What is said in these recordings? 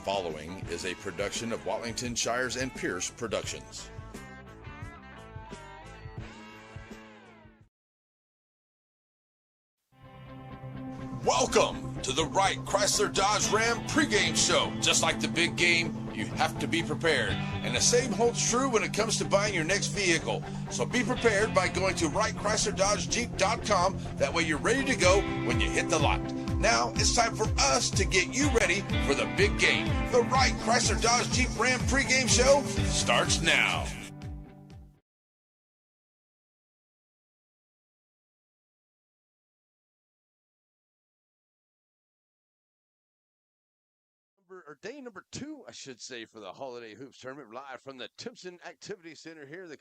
following is a production of Watlington Shires and Pierce Productions. Welcome to the Wright Chrysler Dodge Ram pregame show. Just like the big game, you have to be prepared. And the same holds true when it comes to buying your next vehicle. So be prepared by going to WrightChryslerDodgeJeep.com. That way you're ready to go when you hit the lot. Now it's time for us to get you ready for the big game. The Wright Chrysler Dodge Jeep Ram pregame show starts now. Day number 2, I should say, for the Holiday Hoops Tournament, live from the Timpson Activity Center here, the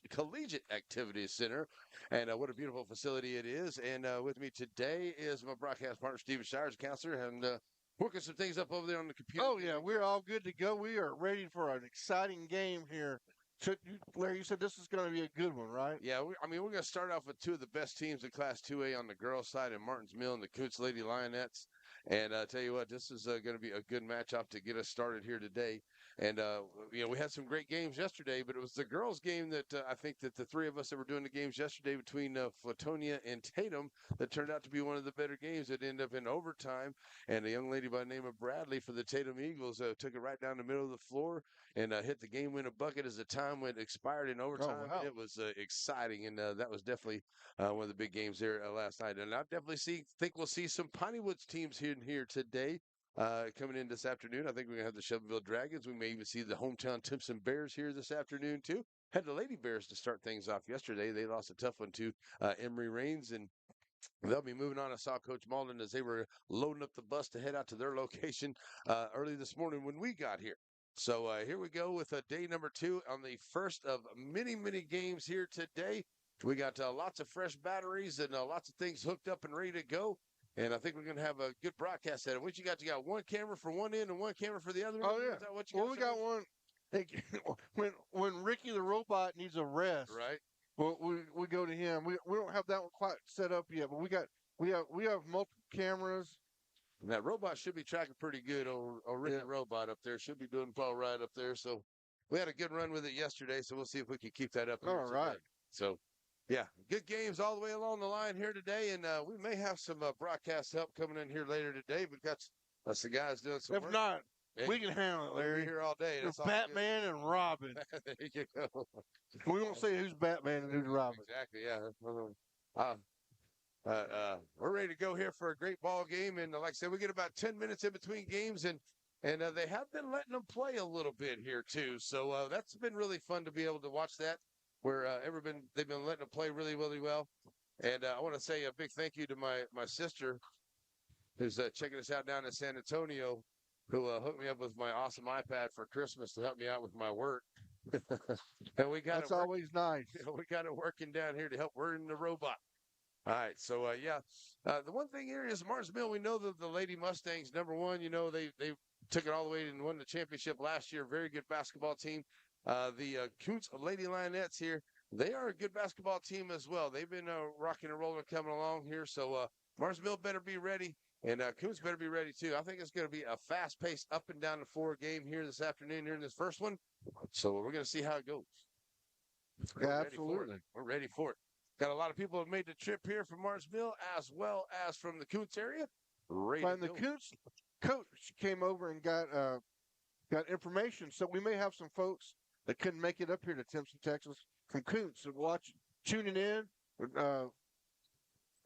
Collegiate Activity Center. And what a beautiful facility it is. And with me today is my broadcast partner, Stephen Shires, counselor, and working some things up over there on the computer. Oh, yeah, we're all good to go. We are ready for an exciting game here. Larry, you said this is going to be a good one, right? Yeah, we're going to start off with two of the best teams in Class 2A on the girls' side in Martins Mill and the Kountze Lady Lionettes. And I tell you what, this is going to be a good matchup to get us started here today. And, we had some great games yesterday, but it was the girls' game that I think that the three of us that were doing the games yesterday between Flatonia and Tatum that turned out to be one of the better games that ended up in overtime. And a young lady by the name of Bradley for the Tatum Eagles took it right down the middle of the floor and hit the game-winning bucket as the time went expired in overtime. Oh, wow. It was exciting, and that was definitely one of the big games there last night. And I definitely think we'll see some Piney Woods teams here today. Coming in this afternoon, I think we're going to have the Shelbyville Dragons. We may even see the hometown Timpson Bears here this afternoon, too. Had the Lady Bears to start things off yesterday. They lost a tough one to Emory Rains, and they'll be moving on. I saw Coach Malden as they were loading up the bus to head out to their location early this morning when we got here. So here we go with day number 2 on the first of many, many games here today. We got lots of fresh batteries and lots of things hooked up and ready to go. And I think we're going to have a good broadcast at it. What you got? You got one camera for one end and one camera for the other end? Oh, yeah. Is that what you got? Well, we got one. When Ricky the robot needs a rest, Right. well, we go to him. We don't have that one quite set up yet, but we have multiple cameras. And that robot should be tracking pretty good. Old Ricky Robot up there should be doing all right up there. So we had a good run with it yesterday, so we'll see if we can keep that up. All right. So, yeah, good games all the way along the line here today, and we may have some broadcast help coming in here later today. But that's the guys doing some If work. not, we can handle it, We'll Larry. be here all day. It's Batman and Robin. There you go. We won't say who's Batman and who's Robin. Exactly, yeah. We're ready to go here for a great ball game, and like I said, we get about 10 minutes in between games, and they have been letting them play a little bit here too. So that's been really fun to be able to watch that. Where they've been letting them play really, really well. And I want to say a big thank you to my sister who's checking us out down in San Antonio, who hooked me up with my awesome iPad for Christmas to help me out with my work. And we got That's always nice. We got it working down here to help run the robot. All right, so the one thing here is Martins Mill. We know that the Lady Mustangs, number one, they took it all the way and won the championship last year. Very good basketball team. The Kountze Lady Lionettes here, they are a good basketball team as well. They've been rocking and rolling coming along here. So Martins Mill better be ready, and Kountze better be ready too. I think it's going to be a fast-paced up and down the floor game here this afternoon here in this first one. So we're going to see how it goes. Yeah, absolutely. We're ready for it. Got a lot of people have made the trip here from Martins Mill as well as from the Kountze area. And the Kountze coach came over and got information, so we may have some folks that couldn't make it up here to Timpson, Texas, from Kountze and tuning in,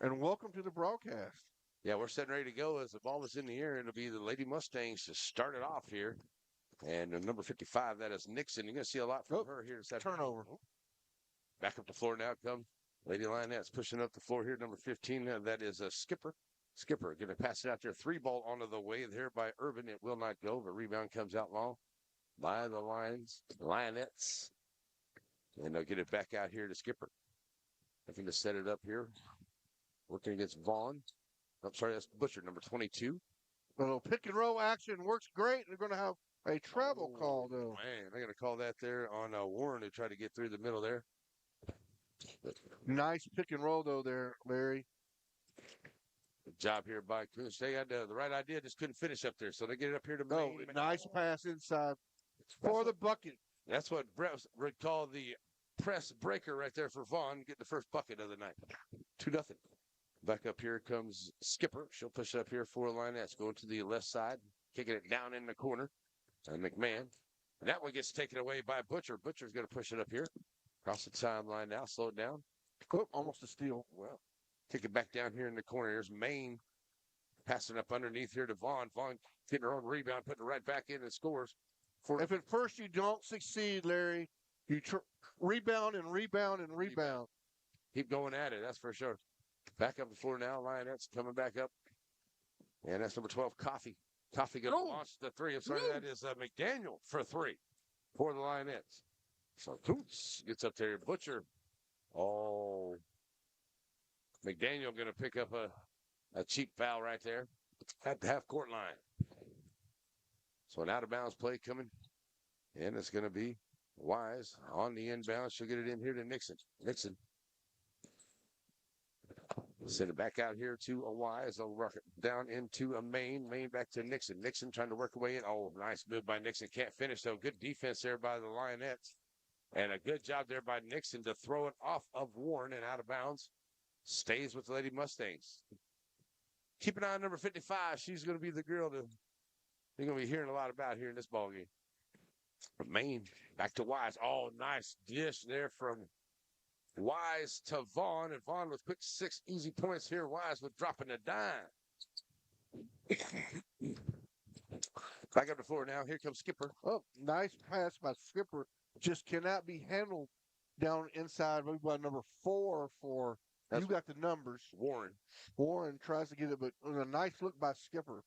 and welcome to the broadcast. Yeah, we're setting ready to go as the ball is in the air. It'll be the Lady Mustangs to start it off here. And number 55, that is Nixon. You're going to see a lot from her here this afternoon. Turnover. Back up the floor now come Lady Lionettes pushing up the floor here. Number 15, that is a Skipper. Skipper going to pass it out there. 3-ball onto the way there by Urban. It will not go. The rebound comes out long by the Lionettes. And they'll get it back out here to Skipper. Looking to set it up here. Working against Vaughn. I'm sorry, that's Butcher, number 22. A little pick and roll action works great. They're going to have a travel call, though. Man, they're going to call that there on Warren who tried to get through the middle there. Nice pick and roll, though, there, Larry. Good job here by Kountze. They had the right idea, just couldn't finish up there. So they get it up here to Oh, Maine. nice pass inside for the bucket. That's what Brett would call the press breaker right there for Vaughn, getting the first bucket of the night. 2-0. Back up here comes Skipper. She'll push it up here for Lionettes. Going to the left side, kicking it down in the corner. McMahon. And that one gets taken away by Butcher. Butcher's going to push it up here. Across the timeline now. Slow it down. Oh, almost a steal. Well, kick it back down here in the corner. Here's Maine. Passing up underneath here to Vaughn. Vaughn getting her own rebound, putting it right back in and scores. If at first you don't succeed, Larry, you rebound and rebound and rebound. Keep going at it, that's for sure. Back up the floor now. Lionettes coming back up. And that's number 12, Coffee. Coffee going to launch the three. I'm sorry, that is McDaniel for 3 for the Lionettes. So Kountze gets up there. Butcher. Oh. McDaniel going to pick up a cheap foul right there at the half-court line. So an out-of-bounds play coming. And it's going to be Wise on the inbound. She'll get it in here to Nixon. Nixon. Send it back out here to a Wise. They'll work it down into a Maine. Maine back to Nixon. Nixon trying to work her way in. Oh, nice move by Nixon. Can't finish, though. Good defense there by the Lionettes. And a good job there by Nixon to throw it off of Warren and out of bounds. Stays with the Lady Mustangs. Keep an eye on number 55. She's going to be the girl that you're going to be hearing a lot about here in this ballgame. Maine back to Wise. Oh, nice dish there from Wise to Vaughn. And Vaughn with quick 6 easy points here. Wise with dropping a dime. Back up the floor now. Here comes Skipper. Oh, nice pass by Skipper. Just cannot be handled down inside. Maybe by number 4 for. You got the numbers. Warren. Warren tries to get it, but a nice look by Skipper.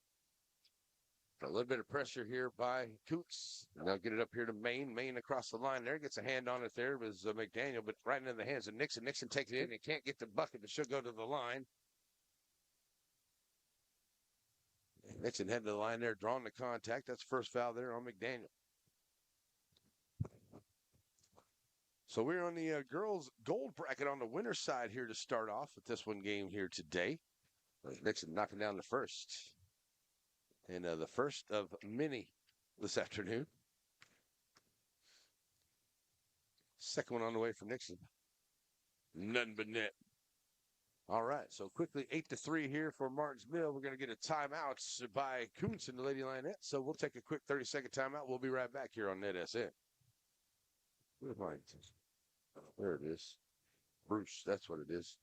A little bit of pressure here by Kountze. Now get it up here to Maine. Maine across the line there. Gets a hand on it there. It was McDaniel, but right into the hands of Nixon. Nixon takes it in and can't get the bucket, but she'll go to the line. Nixon heading to the line there, drawing the contact. That's first foul there on McDaniel. So we're on the girls' gold bracket on the winner's side here to start off with this one game here today. Nixon knocking down the first. And the first of many this afternoon. Second one on the way from Nixon. Nothing but net. All right, so quickly 8-3 here for Martinsville. We're going to get a timeout by Kountze and the Lady Lionette. So we'll take a quick 30-second timeout. We'll be right back here on NetSN. Where's mine? There it is. Bruce, that's what it is.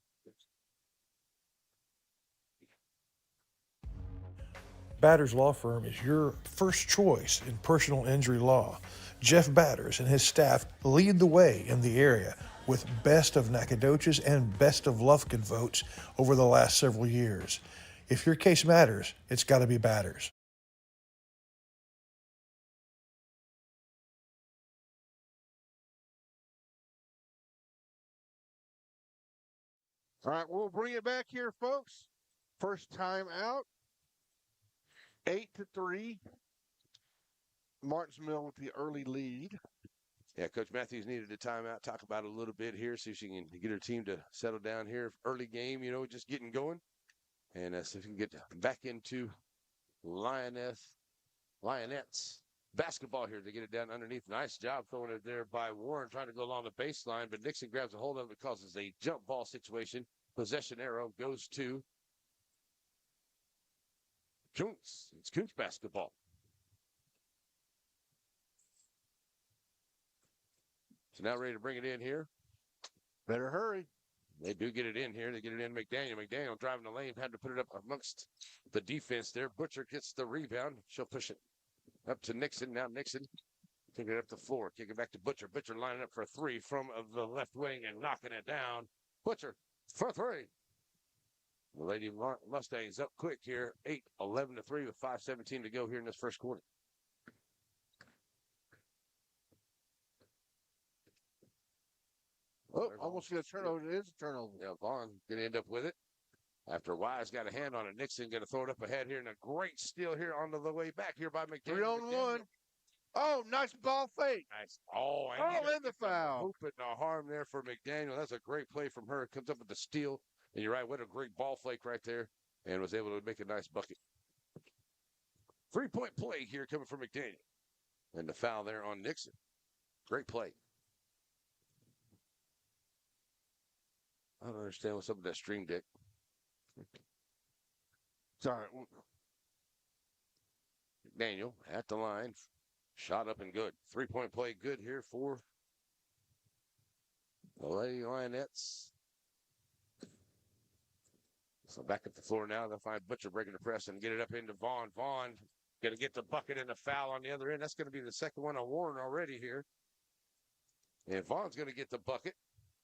Batters Law Firm is your first choice in personal injury law. Jeff Batters and his staff lead the way in the area with best of Nacogdoches and best of Lufkin votes over the last several years. If your case matters, it's got to be Batters. All right, we'll bring it back here, folks. First time out. 8-3. Martinsville with the early lead. Yeah, Coach Matthews needed a timeout. Talk about it a little bit here, see if she can get her team to settle down here. Early game, just getting going. And see if we can get back into Lionettes basketball here to get it down underneath. Nice job throwing it there by Warren, trying to go along the baseline, but Nixon grabs a hold of it, causes a jump ball situation. Possession arrow goes to Kountze. It's Kountze basketball. So now ready to bring it in here. Better hurry. They do get it in here. They get it in McDaniel. McDaniel driving the lane, had to put it up amongst the defense there. Butcher gets the rebound. She'll push it up to Nixon. Now Nixon taking it up the floor. Kick it back to Butcher. Butcher lining up for a 3 from the left wing and knocking it down. Butcher for 3. The Lady Mustangs up quick here. 8-11-3 with 5:17 to go here in this first quarter. Oh, almost get a turnover. It is a turnover. Yeah, Vaughn going to end up with it. After Wise got a hand on it, Nixon going to throw it up ahead here, and a great steal here on the way back here by McDaniel. 3-on-1. Oh, nice ball fake. Nice. Oh, and the foul. Hoop it, no harm there for McDaniel. That's a great play from her. Comes up with the steal. And you're right, what a great ball flake right there. and was able to make a nice bucket. 3-point play here coming from McDaniel. And the foul there on Nixon. Great play. I don't understand what's up with that stream deck. Sorry. McDaniel at the line. Shot up and good. 3-point play good here for the Lady Lionettes. So back up the floor now. They'll find Butcher breaking the press and get it up into Vaughn. Vaughn going to get the bucket and the foul on the other end. That's going to be the second one on Warren already here. And Vaughn's going to get the bucket.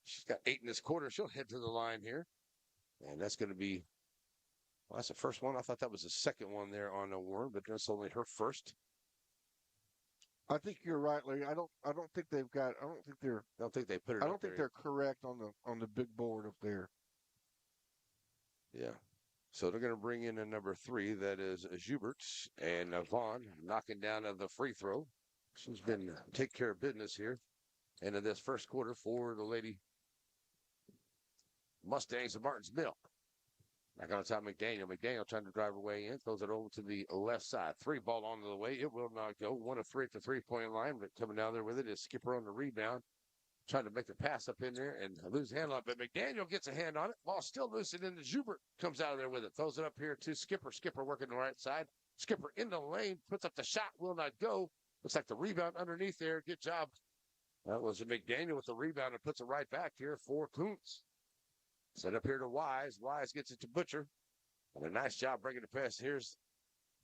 She's got 8 in this quarter. She'll head to the line here. And that's going to be, well, that's the first one. I thought that was the second one there on Warren, but that's only her first. I think you're right, Larry. I don't think they've got. I don't think they're. I don't think they put it. I don't think they're correct on the big board up there. Yeah. So they're going to bring in a number 3. That is Schubert, and Vaughn knocking down the free throw. She's been take care of business here. And in this first quarter for the Lady Mustangs of Martins Mill. Back on top, McDaniel. McDaniel trying to drive her way in. Throws it over to the left side. 3 ball on the way. It will not go. 1 of 3 at the 3-point line. But coming down there with it is Skipper on the rebound. Trying to make the pass up in there and lose handle on it. But McDaniel gets a hand on it. Ball still loose. And then the Schubert comes out of there with it. Throws it up here to Skipper. Skipper working the right side. Skipper in the lane. Puts up the shot. Will not go. Looks like the rebound underneath there. Good job. That was McDaniel with the rebound and puts it right back here for Kountze. Set up here to Wise. Wise gets it to Butcher. And a nice job bringing the pass. Here's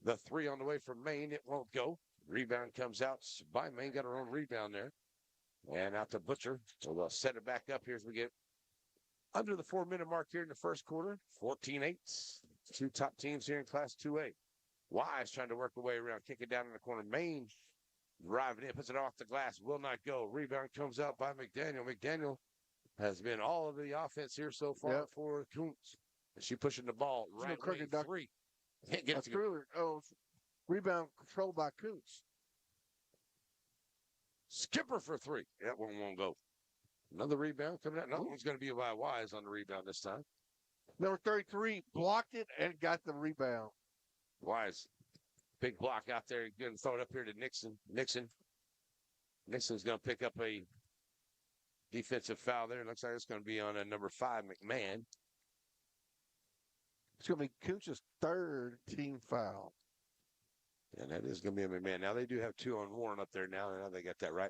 the 3 on the way from Maine. It won't go. Rebound comes out by Maine. Got her own rebound there. And out to Butcher. So they'll set it back up here as we get under the 4-minute mark here in the first quarter. 14-8. 2 top teams here in Class 2A. Wise trying to work the way around. Kick it down in the corner. Maine driving in. Puts it off the glass. Will not go. Rebound comes out by McDaniel. McDaniel has been all of the offense here so far for Kountze. And she pushing the ball right lane 3. Can't get it to go. Oh, rebound controlled by Kountze. Skipper for 3. That one won't go. Another rebound coming out. Another one's going to be by Wise on the rebound this time. Number 33 blocked it and got the rebound. Wise. Big block out there. Going to throw it up here to Nixon. Nixon's going to pick up a defensive foul there. Looks like it's going to be on a number 5, McMahon. It's going to be Kountze's 3rd team foul. And that is going to be a McMahon. Now they do have 2 on Warren up there now. Now they got that right.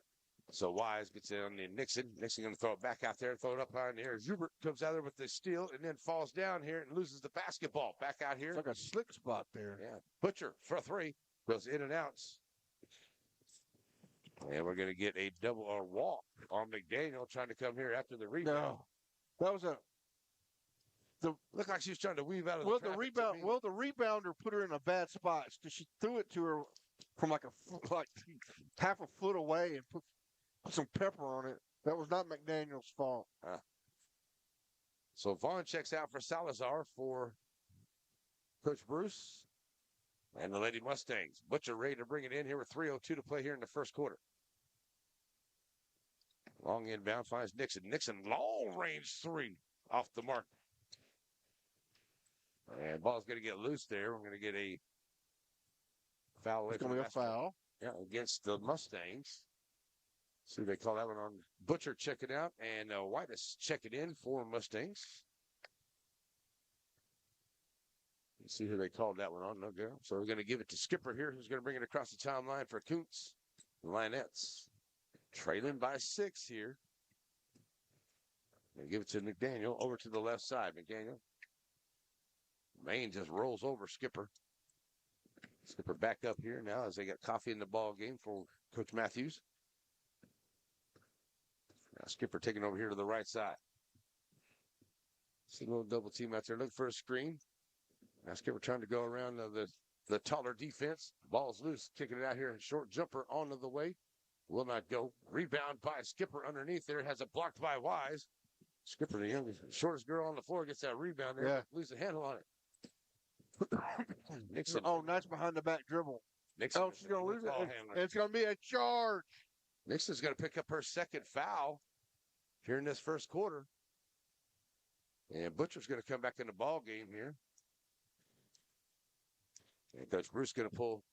So Wise gets in on the Nixon. Nixon going to throw it back out there, throw it up on the air. Schubert comes out there with the steal and then falls down here and loses the basketball. Back out here. It's like a slick spot there. Yeah. Butcher for 3. Goes in and out. And we're going to get a double or walk on McDaniel trying to come here after the rebound. No. That was a. Looked like she was trying to weave out of the rebound. Well, the rebounder put her in a bad spot because she threw it to her from like half a foot away and put some pepper on it. That was not McDaniel's fault. So Vaughn checks out for Salazar for Coach Bruce and the Lady Mustangs. Butcher ready to bring it in here with 3:02 to play here in the first quarter. Long inbound finds Nixon. Nixon, long range 3 off the mark. And ball's going to get loose there. We're going to get a foul. It's going to be a foul. Yeah, against the Mustangs. See, they call that one on. Butcher check it out, and Whitus check it in for Mustangs. Let's see who they called that one on. No go. So we're going to give it to Skipper here, who's going to bring it across the timeline for Kountze. Lionettes trailing by 6 here. They give it to McDaniel over to the left side. McDaniel. Maine just rolls over Skipper. Skipper back up here now as they got coffee in the ball game for Coach Matthews. Now Skipper taking over here to the right side. See a little double team out there. Look for a screen. Now Skipper trying to go around the taller defense. Ball's loose. Kicking it out here. Short jumper onto the way. Will not go. Rebound by Skipper underneath there. Has it blocked by Wise. Skipper, the youngest, shortest girl on the floor, gets that rebound there. Yeah. Lose the handle on it. Nixon. Oh, nice behind the back dribble. Nixon. Oh, she's going to lose it. And it's going to be a charge. Nixon's going to pick up her 2nd foul here in this first quarter. And Butcher's going to come back in the ball game here. And Coach Bruce going to pull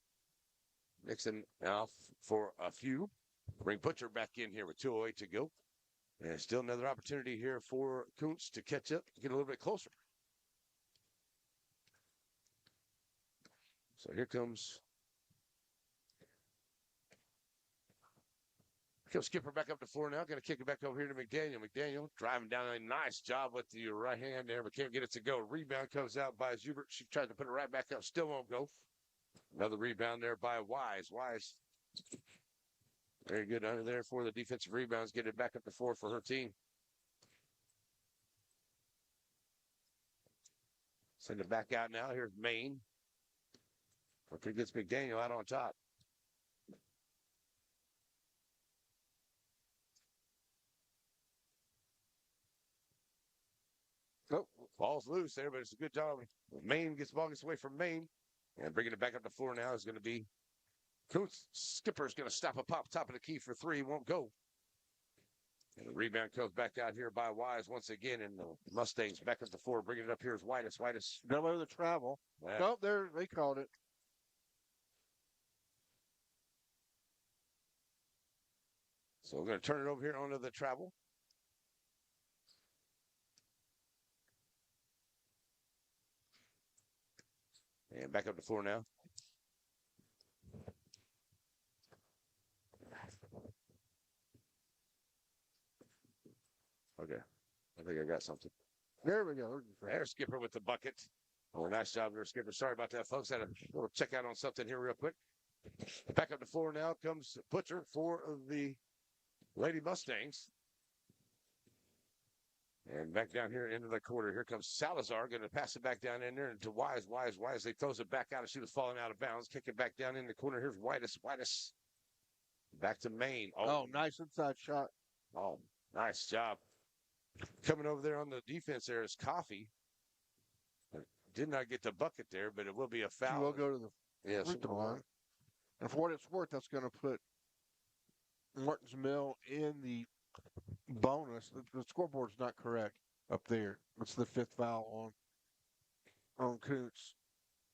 Nixon off for a few. Bring Butcher back in here with 2:08 to go. And still another opportunity here for Kountze to catch up, get a little bit closer. So here comes Skipper back up to 4 now. Going to kick it back over here to McDaniel. McDaniel driving down a nice job with the right hand there, but can't get it to go. Rebound comes out by Zubert. She tried to put it right back up. Still won't go. Another rebound there by Wise. Wise. Very good under there for the defensive rebounds. Get it back up to 4 for her team. Send it back out now. Here's Maine. Okay, gets McDaniel out on top. Oh, ball's loose there, but it's a good job. Maine gets away from Maine. And bringing it back up to 4 now is going to be Kountze. Skipper's going to stop a pop top of the key for 3. Won't go. And the rebound comes back out here by Wise once again. And the Mustangs back up to 4. Bringing it up here is Whitus. Whitus. Got away with the travel. Nope, there they called it. So we're going to turn it over here onto the travel. And back up to 4 now. Okay. I think I got something. There we go. There's Skipper with the bucket. Oh, nice job there, Skipper. Sorry about that, folks. Had a little check out on something here real quick. Back up to 4 now comes Butcher for the Lady Mustangs. And back down here into the quarter. Here comes Salazar. Going to pass it back down in there to Wise. Wise. They throws it back out as she was falling out of bounds. Kick it back down in the corner. Here's Whitus. Back to Maine. Oh, nice inside shot. Oh, nice job. Coming over there on the defense there is Coffee. Did not get the bucket there, but it will be a foul. She will go to the free throw line. And for what it's worth, that's going to put Martins Mill in the bonus. The scoreboard's not correct up there. It's the 5th foul on Kountze.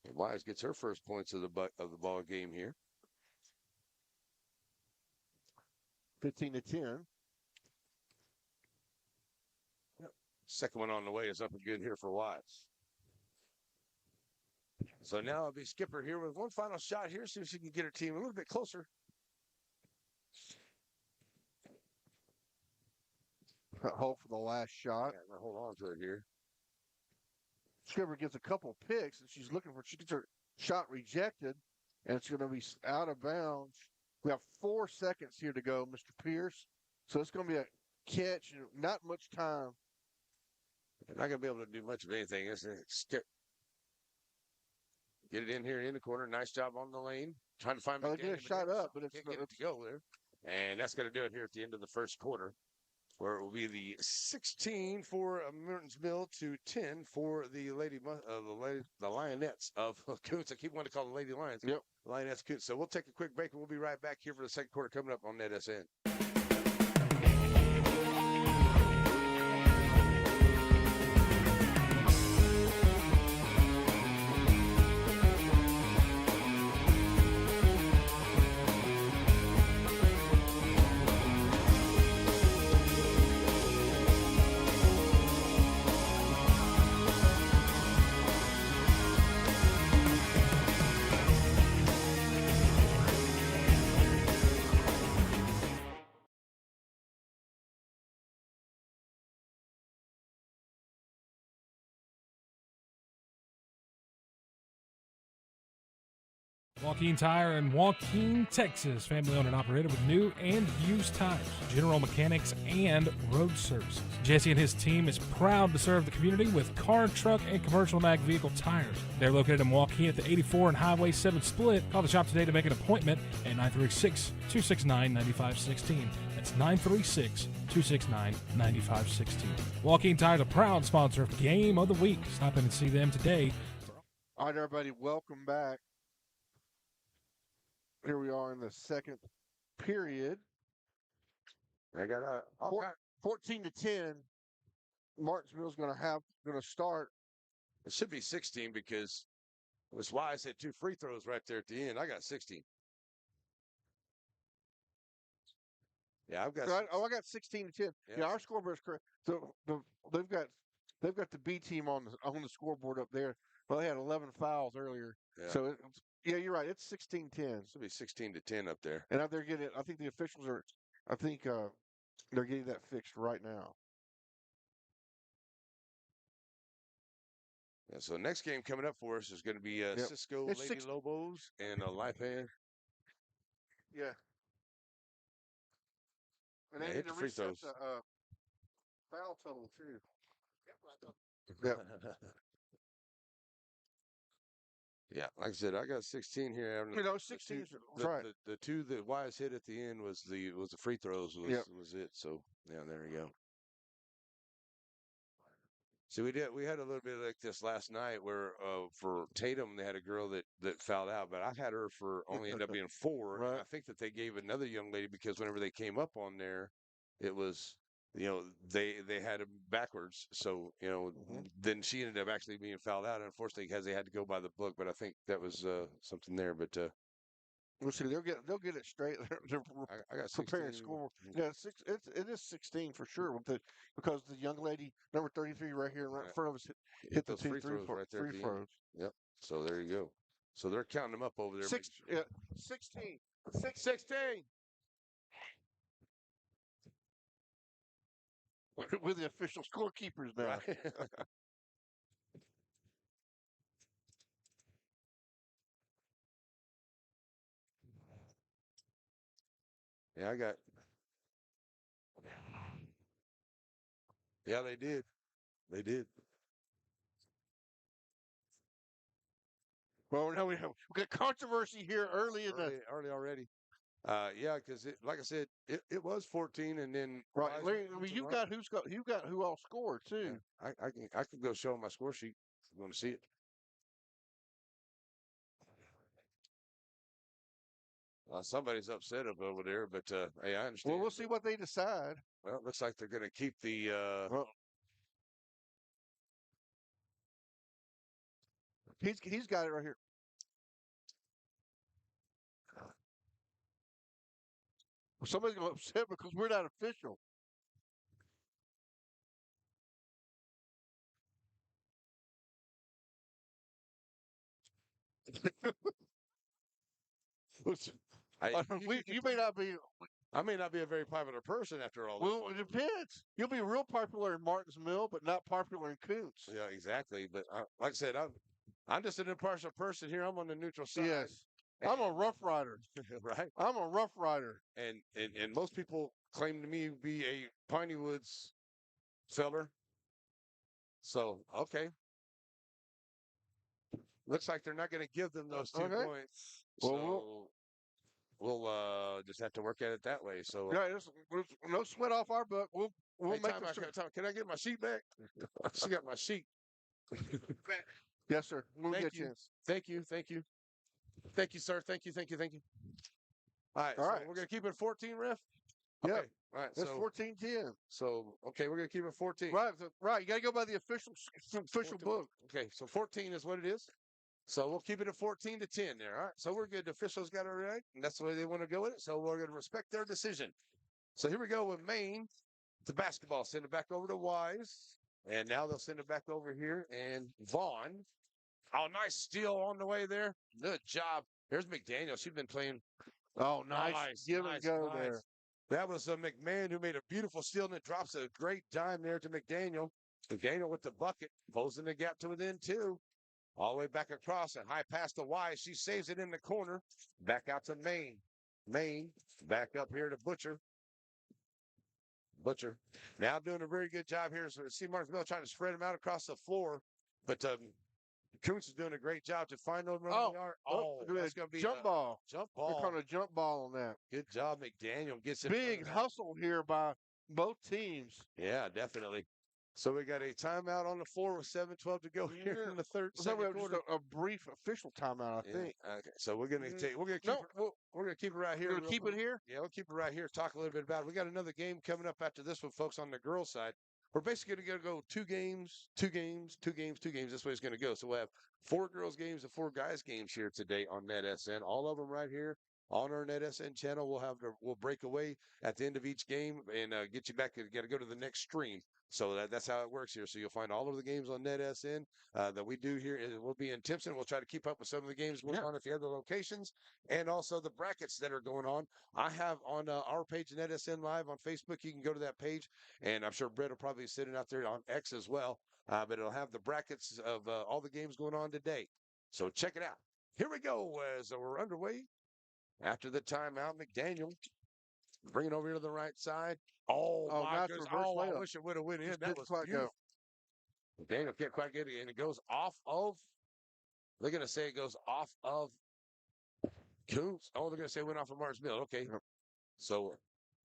And Wise gets her first points of the ball game here. 15-10. Second one on the way is up and good here for Wise. So now it'll be Skipper here with one final shot here. See if she can get her team a little bit closer. Hope for the last shot. Yeah, hold on to it here. Skipper gets a couple picks, and she gets her shot rejected, and it's going to be out of bounds. We have 4 seconds here to go, Mr. Pierce. So it's going to be a catch, not much time. They're not going to be able to do much of anything. It's Skip. Get it in here in the corner. Nice job on the lane. Trying to find. They get a shot up, but can't get it to go there. And that's going to do it here at the end of the first quarter, where it will be the 16 for Martins Mill to 10 for the the Lionettes of Kountze. I keep wanting to call them Lady Lions. Yep. Lionettes Kountze. So we'll take a quick break and we'll be right back here for the second quarter coming up on NetSN. Joaquin Tire in Joaquin, Texas. Family owned and operated with new and used tires, general mechanics, and road services. Jesse and his team is proud to serve the community with car, truck, and commercial mag vehicle tires. They're located in Joaquin at the 84 and Highway 7 split. Call the shop today to make an appointment at 936-269-9516. That's 936-269-9516. Joaquin Tire is a proud sponsor of Game of the Week. Stop in and see them today. All right, everybody, welcome back. Here we are in the second period. I got 14-10. Martins Mill's going to start. It should be 16 because That's why I said 2 free throws right there at the end. I got 16. Yeah, I've got. Right? Oh, I got 16-10. Yeah, Yeah, our scoreboard's correct. So they've got the B team on the scoreboard up there. Well, they had 11 fouls earlier. yeah. So yeah, you're right. It's 16-10. This will be 16-10 up there. And they're getting it. I think the officials are. I think they're getting that fixed right now. Yeah, so next game coming up for us is going to be Yep. Cisco It's Lady 6 Lobos and Lipan. Yeah. And Yeah, they hit need to the free reset throws. the foul total too. Yep. Yeah, like I said, I got 16 here. You know, The 16 two, is right. the 2 that Wise hit at the end was the free throws Yep. was it. So yeah, there we go. So we had a little bit like this last night where for Tatum they had a girl that fouled out, but I had her for only ended up being 4, and Right. I think that they gave another young lady because whenever they came up on there, it was they had them backwards, so Mhm. then she ended up actually being fouled out, unfortunately, because they had to go by the book. But I think that was something there. But We'll see. They'll get it straight. They're I got preparing 16. score. Yeah, it is 16 for sure. Because the young lady number 33 right here right in front of us hit the Those free throws right there at free the end. throws. Yep. So there you go. So they're counting them up over there. 16. 16. With the official scorekeepers now. Right. Yeah, I got. Yeah, they did. They did. Well, now we got controversy here early in the Early already. Yeah, because like I said, it was 14, and then right. Wise Larry, I went mean, to you've got who all scored yeah, too. I can go show 'em my score sheet. If you want to see it. Somebody's upset over there, but hey, I Well, understand. we'll see what they decide. Well, it looks like they're going to keep the. Well, he's got it right here. Well, somebody's gonna upset because we're not official. You may not be. I may not be a very popular person after all this. Well, it depends. You'll be real popular in Martin's Mill, but not popular in Kountze. Yeah, exactly. But like I said, I'm just an impartial person here. I'm on the neutral side. Yes, I'm a rough rider. Right? I'm a rough rider. And most people claim to me be a Piney Woods feller. So okay, looks like they're not going to give them those 2 Okay. points. Well, So we'll just have to work at it that way. So yeah, no sweat off our butt. We'll hey, make time, the. can I get my sheet back? I still got my sheet. Yes, sir. We'll Thank get you. a chance. Thank you. Thank you. Thank you, sir. Thank you. Thank you. Thank you. All right. All So right. we're gonna keep it 14, ref. Yep. Okay. All right. That's So 14-10. okay, we're gonna keep it 14. Right. Right. You got to go by the official 14. book. Okay. So 14 is what it is. So we'll keep it at 14-10 there. All right. So we're good. The officials got it right, and that's the way they want to go with it. So we're gonna respect their decision. So here we go with Maine. The basketball send it back over to Wise, and now they'll send it back over here and Vaughn. Oh, nice steal on the way there. Good job. Here's McDaniel. She's been playing. Oh, nice. Give and go there. That was a McMahon who made a beautiful steal and it drops a great dime there to McDaniel. McDaniel with the bucket, closing the gap to within 2. All the way back across and high past the Wise. She saves it in the corner. Back out to Maine. Maine back up here to Butcher. Butcher now doing a very good job here. So see Martin Mill trying to spread him out across the floor, but Kountze is doing a great job to find those. That's going to be jump ball. Jump They're ball. calling a jump ball on that. Good job, McDaniel gets it. Big hustle here by both teams. Yeah, definitely. So we got a timeout on the floor with 7:12 to go here in the second quarter. Just a brief official timeout, I think. Okay, so we're gonna keep we're gonna keep it right here. We're gonna keep it here. Yeah, we'll keep it right here. Talk a little bit about it. We got another game coming up after this one, folks, on the girls' side. we're basically going to go 2 games, 2 games, 2 games, 2 games. This way it's going to go. So we'll have 4 girls games and 4 guys games here today on NetSN. All of them right here on our NetSN channel. We'll break away at the end of each game and get you back. You got to go to the next stream. So that's how it works here. So you'll find all of the games on NetSN that we do here. We'll be in Timpson. We'll try to keep up with some of the games going on at the other locations and also the brackets that are going on. I have on our page, NetSN Live on Facebook. You can go to that page, and I'm sure Brett will probably be sitting out there on X as well. But it'll have the brackets of all the games going on today. So check it out. Here we go as we're underway after the timeout. McDaniel bringing over here to the right side. Oh, my nice goodness. reverse I layup. wish it would have went in. Just That didn't was quite beautiful. Daniel can't quite get it, and it goes off of. They're going to say it goes off of Kountze. Oh, they're going to say it went off of Martin's Mill. Okay. Yep. So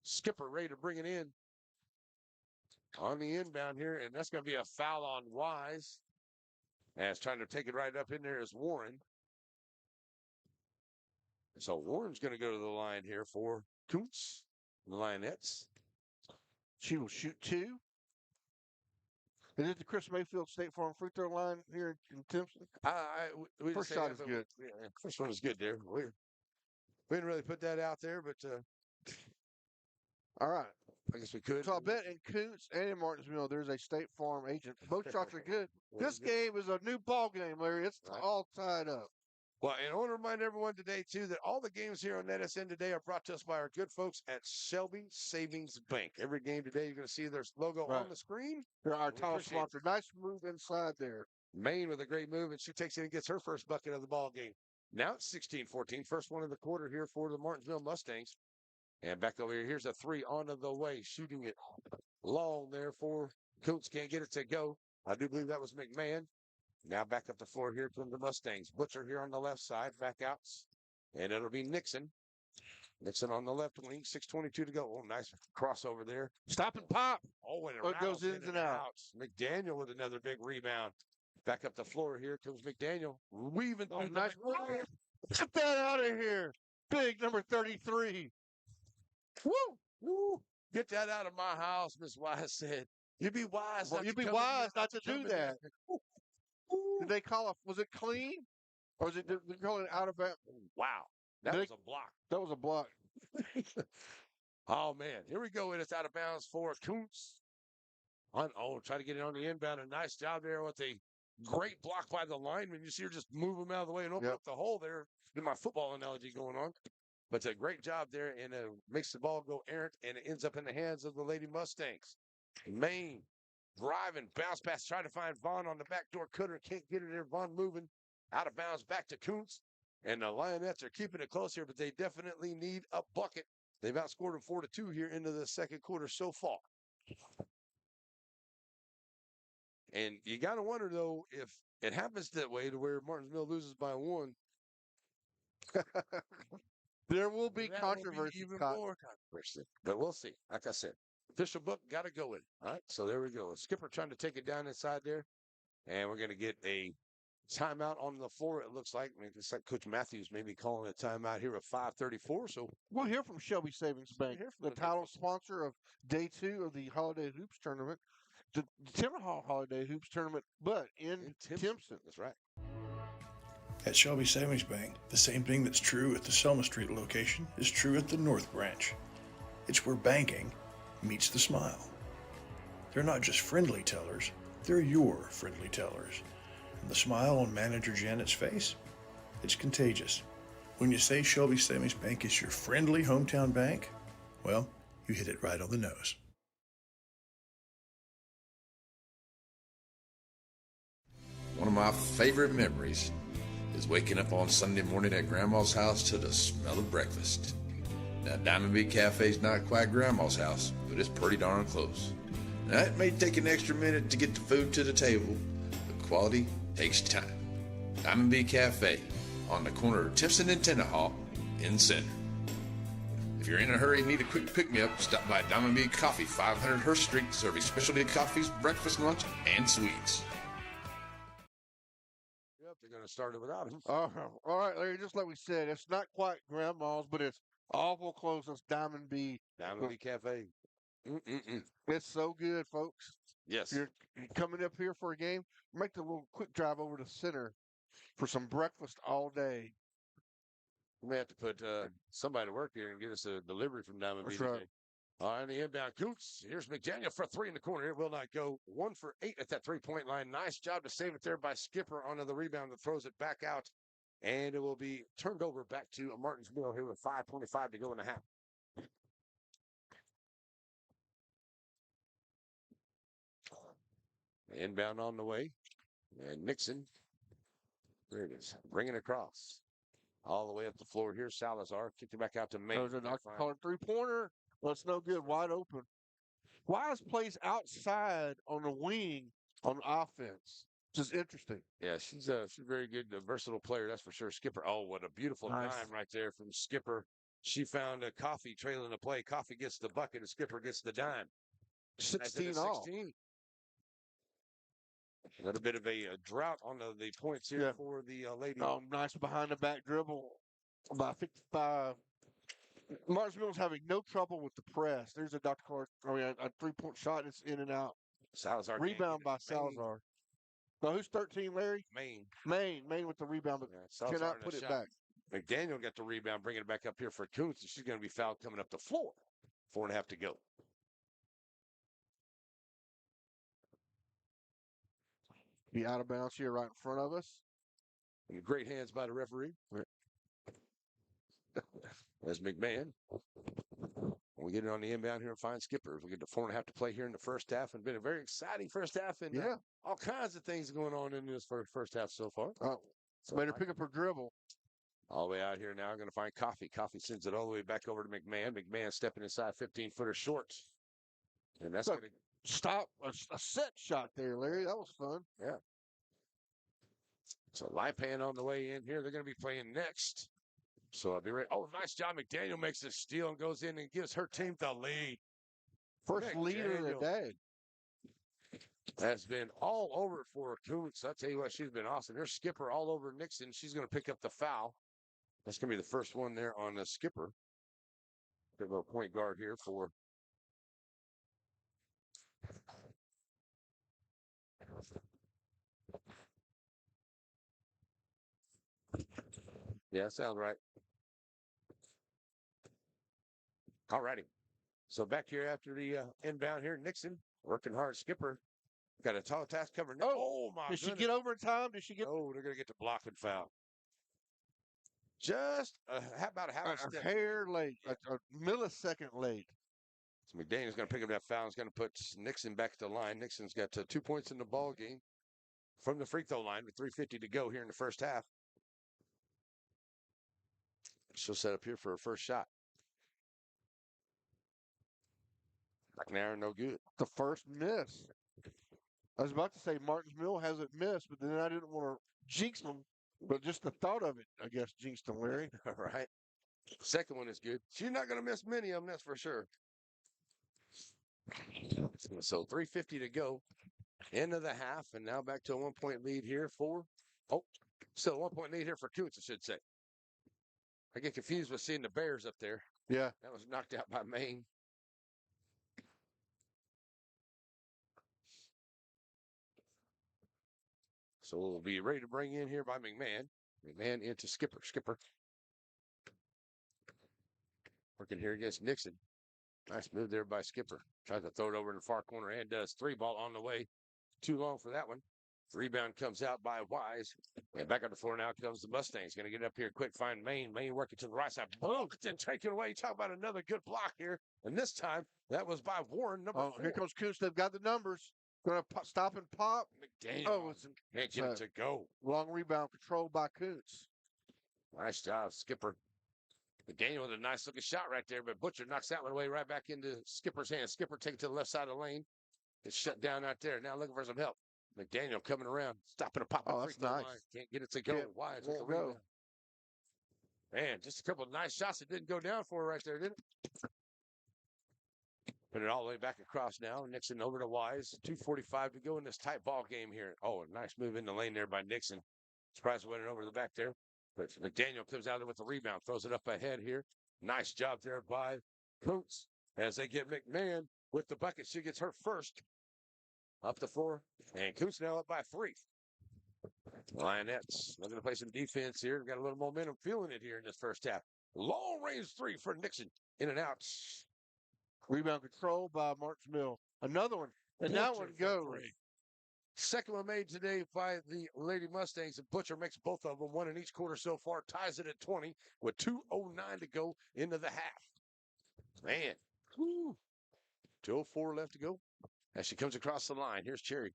Skipper ready to bring it in on the inbound here, and that's going to be a foul on Wise. As trying to take it right up in there is Warren. So Warren's going to go to the line here for Kountze, the Lionettes. She will shoot 2. Is it the Chris Mayfield State Farm free throw line here in Timpson? We First say shot that, is but good. Yeah, first one is good there. We didn't really put that out there, but All right. I guess we could. So I bet in Kountze and in Martinsville, there's a State Farm agent. Both shots are good. This game is a new ball game, Larry. It's all tied up. Well, and I want to remind everyone today, too, that all the games here on NetSN today are brought to us by our good folks at Shelby Savings Bank. Every game today, you're going to see their logo on the screen. They're our title sponsor. Nice move inside there. Maine with a great move, and she takes it and gets her first bucket of the ball game. Now it's 16-14. First one of the quarter here for the Martinsville Mustangs. And back over here, here's a 3 on the way, shooting it long there for Kountze. Can't get it to go. I do believe that was McMahon. Now back up the floor here from the Mustangs. Butcher here on the left side, back out. And it'll be Nixon. Nixon on the left wing, 6:22 to go. Oh, nice crossover there. Stop and pop. Oh, and it goes in and out. McDaniel with another big rebound. Back up the floor here comes McDaniel. Weaving through nice. Get that out of here. Big number 33. Woo! Woo! Get that out of my house, Miss Wise said. You'd be wise. Well, you'd be wise not to do that. Did they call it? Was it clean, or was it? Did they call it out of bounds? Wow, that was a block. That was a block. Oh man, here we go, and it's out of bounds for Kountze. Try to get it on the inbound. A nice job there with a great block by the lineman. You see her just move him out of the way and open up the hole there. In my football analogy going on. But it's a great job there, and it makes the ball go errant, and it ends up in the hands of the Lady Mustangs. Maine driving, bounce pass, trying to find Vaughn on the backdoor cutter. Can't get it there. Vaughn moving out of bounds back to Kountze. And the Lionettes are keeping it close here, but they definitely need a bucket. They've outscored them 4-2 here into the second quarter so far. And you got to wonder, though, if it happens that way to where Martinsville loses by 1. There will be controversy. Even more controversy. But we'll see. Like I said, official book got to go in. All right, so there we go. Skipper trying to take it down inside there. And we're going to get a timeout on the floor, it looks like. I mean, it's like Coach Matthews may be calling a timeout here at 5:34. So we'll hear from Shelby Savings Bank, the title sponsor of Day 2 of the Holiday Hoops Tournament, the Tenaha Holiday Hoops Tournament, but in Timpson. That's right. At Shelby Savings Bank, the same thing that's true at the Selma Street location is true at the North Branch. It's where banking meets the smile. They're not just friendly tellers, they're your friendly tellers. And the smile on Manager Janet's face, it's contagious. When you say Shelby Savings Bank is your friendly hometown bank, well, you hit it right on the nose. One of my favorite memories is waking up on Sunday morning at Grandma's house to the smell of breakfast. Now, Diamond B Cafe's not quite Grandma's house, but it's pretty darn close. Now, it may take an extra minute to get the food to the table, but quality takes time. Diamond B Cafe on the corner of Timpson and Tenaha in the center. If you're in a hurry and need a quick pick-me-up, stop by Diamond B Coffee, 500 Hurst Street, serving specialty coffees, breakfast, lunch, and sweets. They're going to start it without him. All right, Larry, just like we said, it's not quite Grandma's, but it's awful close. It's Diamond B. Diamond B Cafe. It's so good, folks. Yes. If you're coming up here for a game, make the little quick drive over to center for some breakfast all day. We may have to put somebody to work here and get us a delivery from Diamond B That's right. today. On the inbound, Kountze. Here's McDaniel for 3 in the corner. It will not go. 1 for 8 at that 3-point line. Nice job to save it there by Skipper onto the rebound that throws it back out. And it will be turned over back to Martinsville here with 5:25 to go in the half. Inbound on the way. And Nixon, there it is, bringing it across. All the way up the floor here. Salazar kicked it back out to Maine. There's a called 3-pointer. Well, it's no good. Wide open. Wise plays outside on the wing on offense. Just interesting. Yeah, she's a very good, versatile player, that's for sure. Skipper, oh, what a beautiful Nice. dime right there from Skipper. She found a Coffee trailing the play. Coffee gets the bucket, and Skipper gets the dime. 16 all. 16. A little bit of a drought on the points here for the lady. Oh, nice behind the back dribble. About 55. Martinsville's having no trouble with the press. There's a Dr. Clark. A 3-point shot. It's in and out. Salazar. Rebound by Salazar. Now, who's 13, Larry? Maine. Maine with the rebound, but cannot put it back. McDaniel got the rebound, bringing it back up here for Kountze. She's going to be fouled coming up the floor. 4.5 to go. Be out of bounds here right in front of us. And great hands by the referee. As McMahon. We get it on the inbound here and find Skipper. We get to 4.5 to play here in the first half, and been a very exciting first half, and all kinds of things going on in this first half so far. Oh, so better pick up her dribble. All the way out here now, I'm going to find Coffee. Coffee sends it all the way back over to McMahon. McMahon stepping inside 15-footer short. And that's going to stop a set shot there, Larry. That was fun. Yeah. So Lipan on the way in here. They're going to be playing next. So I'll be ready. Oh, nice job. McDaniel makes a steal and goes in and gives her team the lead. First leader of the day. Has been all over for Kountze. I'll tell you what, she's been awesome. Here's Skipper all over Nixon. She's going to pick up the foul. That's going to be the first one there on the Skipper. Bit of a point guard here for yeah, sounds right. All righty. So back here after the inbound here, Nixon working hard. Skipper got a tall task cover. Oh my goodness. Did she get over in time? Did she get? Oh, they're going to get the blocking foul. Just about a half a step. Hair late, a millisecond late. So McDaniel's going to pick up that foul. He's going to put Nixon back at the line. Nixon's got 2 points in the ball game from the free throw line with 3:50 to go here in the first half. She'll set up here for her first shot. McNair, no good. The first miss. I was about to say Martinsville hasn't missed, but then I didn't want to jinx them. But just the thought of it, I guess, jinxed them, Larry. All right. Second one is good. She's not going to miss many of them, that's for sure. So 3:50 to go. End of the half, and now back to a 1-point lead here for, still a 1-point lead here for Kountze, I should say. I get confused with seeing the Bears up there. Yeah. That was knocked out by Maine. So we'll be ready to bring in here by McMahon. McMahon into Skipper. Skipper. Working here against Nixon. Nice move there by Skipper. Tries to throw it over in the far corner and does. 3-ball on the way. Too long for that one. Rebound comes out by Wise. And back on the floor now comes the Mustangs. Going to get up here quick. Find Maine. Maine working to the right side. Boom! Then take it away. Talk about another good block here. And this time, that was by Warren, number 4. Here comes Kountze. They've got the numbers. Going to stop and pop. McDaniel. Can't get it to go. Long rebound controlled by Kountze. Nice job, Skipper. McDaniel with a nice looking shot right there, but Butcher knocks that one away right back into Skipper's hands. Skipper takes it to the left side of the lane. It's shut down out there. Now looking for some help. McDaniel coming around, stopping a pop. Oh, that's nice. Line. Can't get it to go. Wise with the rebound. Man, just a couple of nice shots that didn't go down for her right there, didn't it? Put it all the way back across now. Nixon over to Wise. 2:45 to go in this tight ball game here. Oh, a nice move in the lane there by Nixon. Surprised winning over the back there. But McDaniel comes out there with the rebound, throws it up ahead here. Nice job there by Kountze as they get McMahon with the bucket. She gets her first. up the floor. And Kountze now up by 3. Lionettes looking to play some defense here. Got a little momentum, feeling it here in this first half. Long range 3 for Nixon. In and out. Rebound control by Marks Mill. Another one. And that Butcher one for goes. 3. Second one made today by the Lady Mustangs, and Butcher makes both of them, one in each quarter so far, ties it at 20 with 2:09 to go into the half. Man, 2:04 left to go as she comes across the line. Here's Cherry.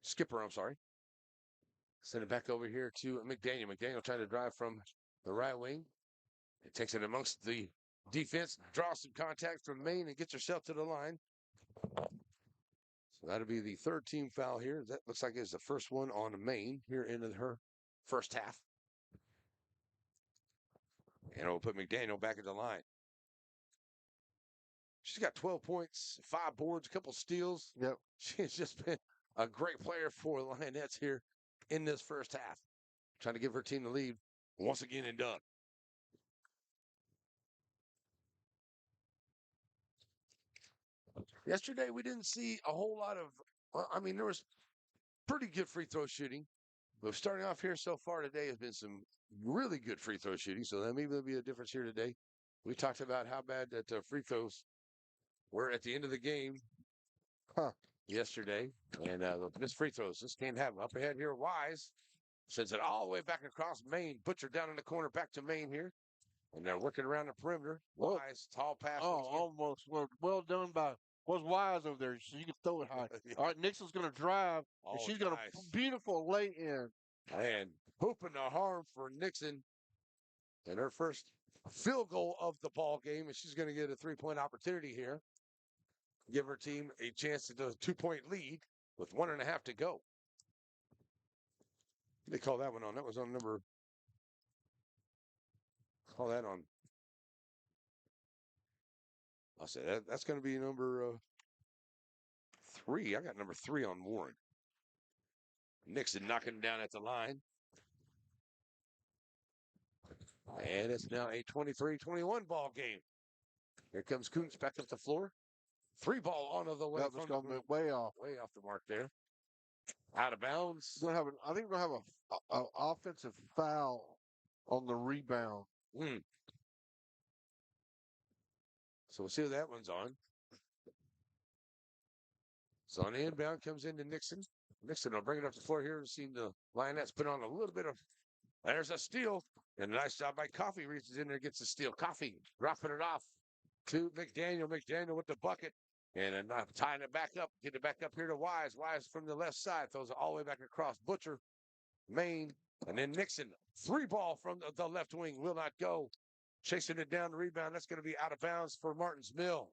Skipper, I'm sorry. Send it back over here to McDaniel. McDaniel trying to drive from the right wing. It takes it amongst the defense, draws some contact from Maine, and gets herself to the line. So that'll be the third team foul here. That looks like it's the first one on Maine here in her first half. And we'll put McDaniel back at the line. She's got 12 points, 5 boards, a couple steals. Yep. She's just been a great player for the Lionettes here in this first half. Trying to give her team the lead once again and done. Yesterday, we didn't see a whole lot of, there was pretty good free throw shooting. But starting off here so far today has been some really good free throw shooting. So that maybe there'll be a difference here today. We talked about how bad that free throws were at the end of the game yesterday. And missed free throws just can't have them. Up ahead here, Wise sends it all the way back across Maine. Butcher down in the corner, back to Maine here. And they're working around the perimeter. Wise, tall pass. Almost. Well done by was Wise over there. So you can throw it high. Yeah. All right, Nixon's going to drive. And she's going to beautiful lay in. And hooping the harm for Nixon. And her first field goal of the ball game. And she's going to get a 3-point opportunity here. Give her team a chance to do a 2-point lead with 1.5 to go. They call that one on. That was on number. Call that on. I'll say that's going to be number 3. I got number 3 on Warren. Nixon knocking down at the line. And it's now a 23-21 ball game. Here comes Kountze back up the floor. 3 ball onto the way. That was going to be way off. Way off the mark there. Out of bounds. I think we're going to have an offensive foul on the rebound. So we'll see what that one's on. So on the inbound comes into Nixon. Nixon will bring it up the floor here. We've seen the Lionettes put on a little bit of. There's a steal. And a nice job by Coffee. Reaches in there, gets a steal. Coffee dropping it off to McDaniel. McDaniel with the bucket. And then tying it back up. Get it back up here to Wise. Wise from the left side. Throws it all the way back across. Butcher, Maine. And then Nixon. 3 ball from the left wing. Will not go. Chasing it down the rebound. That's going to be out of bounds for Martins Mill.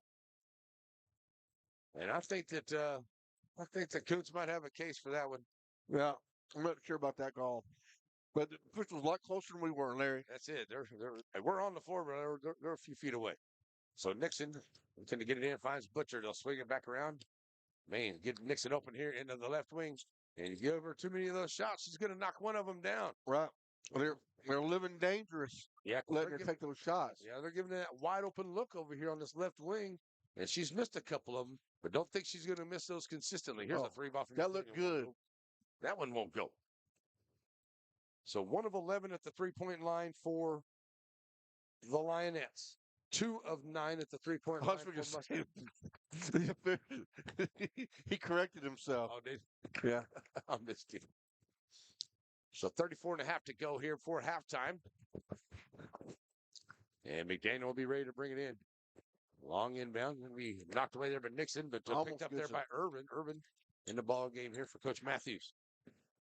And I think that Kountze might have a case for that one. Yeah, I'm not sure about that call. But the pitch was a lot closer than we were, Larry. That's it. We're on the floor, but they're a few feet away. So Nixon trying to get it in, finds Butcher. They'll swing it back around. Man, get Nixon open here into the left wing. And you give her too many of those shots, she's going to knock one of them down. Right. They're living dangerous. Yeah, letting her take those shots. Yeah, they're giving that wide open look over here on this left wing. And she's missed a couple of them, but don't think she's going to miss those consistently. Here's a 3 ball from that looked good. That one won't go. So 1 of 11 at the 3-point line for the Lionettes. 2 of 9 at the 3-point line. He corrected himself. Oh, did yeah. I missed you. So 34.5 to go here for halftime. And McDaniel will be ready to bring it in. Long inbound. Going to be knocked away there by Nixon, but picked up there by Urban. Urban in the ball game here for Coach Matthews.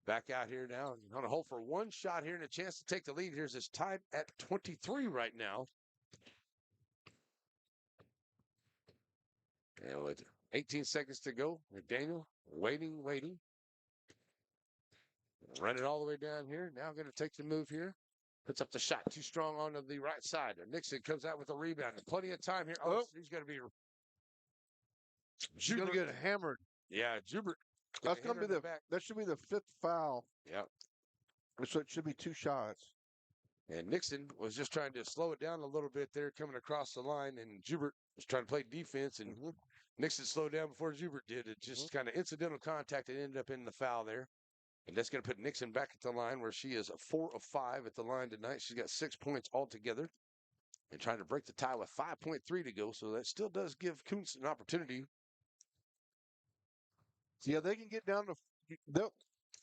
Back out here now. On a hold for 1 shot here and a chance to take the lead. Here's this tied at 23 right now. And with 18 seconds to go, McDaniel waiting. Run it all the way down here. Now going to take the move here. Puts up the shot too strong onto the right side. And Nixon comes out with a rebound. Plenty of time here. Oh, he's going to be. He's going to get hammered. Yeah, Jubert. That's going to be that should be the 5th foul. Yep. So it should be 2 shots. And Nixon was just trying to slow it down a little bit there, coming across the line. And Jubert was trying to play defense and Nixon slowed down before Jubert did. It just kind of incidental contact that ended up in the foul there. And that's going to put Nixon back at the line where she is 4 of 5 at the line tonight. She's got 6 points altogether and trying to break the tie with 5.3 to go. So that still does give Kountze an opportunity. Yeah, they can get down to.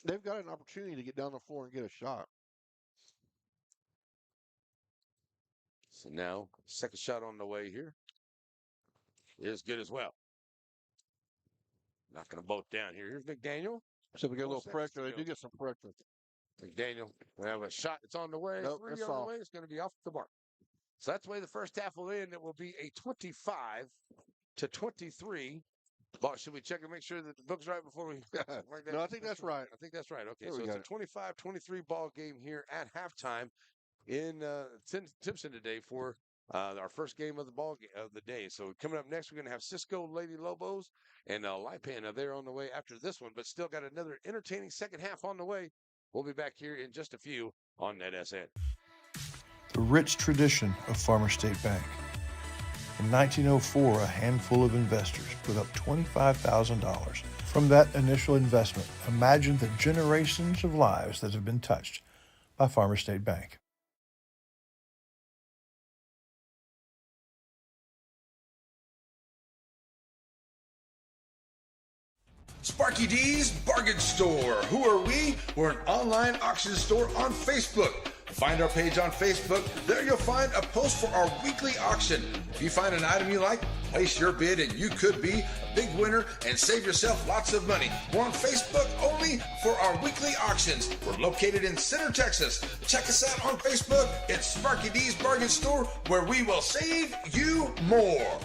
They've got an opportunity to get down the floor and get a shot. So now, second shot on the way here is good as well. Knocking them both down here. Here's McDaniel. So we get a little 4 seconds pressure. to They go. do get some pressure. McDaniel, we have a shot. It's on the way. Nope, 3 it's on the off. way. It's going to be off the mark. So that's the way the first half will end. It will be a 25-23. Boss, should we check and make sure that the book's right before we? No, I think that's right. I think that's right. Okay, There so we it's got a 25-23 ball game here at halftime in Timpson today for our first game of the of the day. So coming up next, we're going to have Cisco Lady Lobos and Lipan. They're on the way after this one, but still got another entertaining second half on the way. We'll be back here in just a few on NetSN. The rich tradition of Farmer State Bank. In 1904, a handful of investors put up $25,000. From that initial investment, imagine the generations of lives that have been touched by Farmer State Bank. Sparky D's Bargain Store. Who are we? We're an online auction store on Facebook. Find our page on Facebook. There you'll find a post for our weekly auction. If you find an item you like, place your bid and you could be a big winner and save yourself lots of money. We're on Facebook only for our weekly auctions. We're located in Center, Texas. Check us out on Facebook. It's Sparky D's Bargain Store, where we will save you more.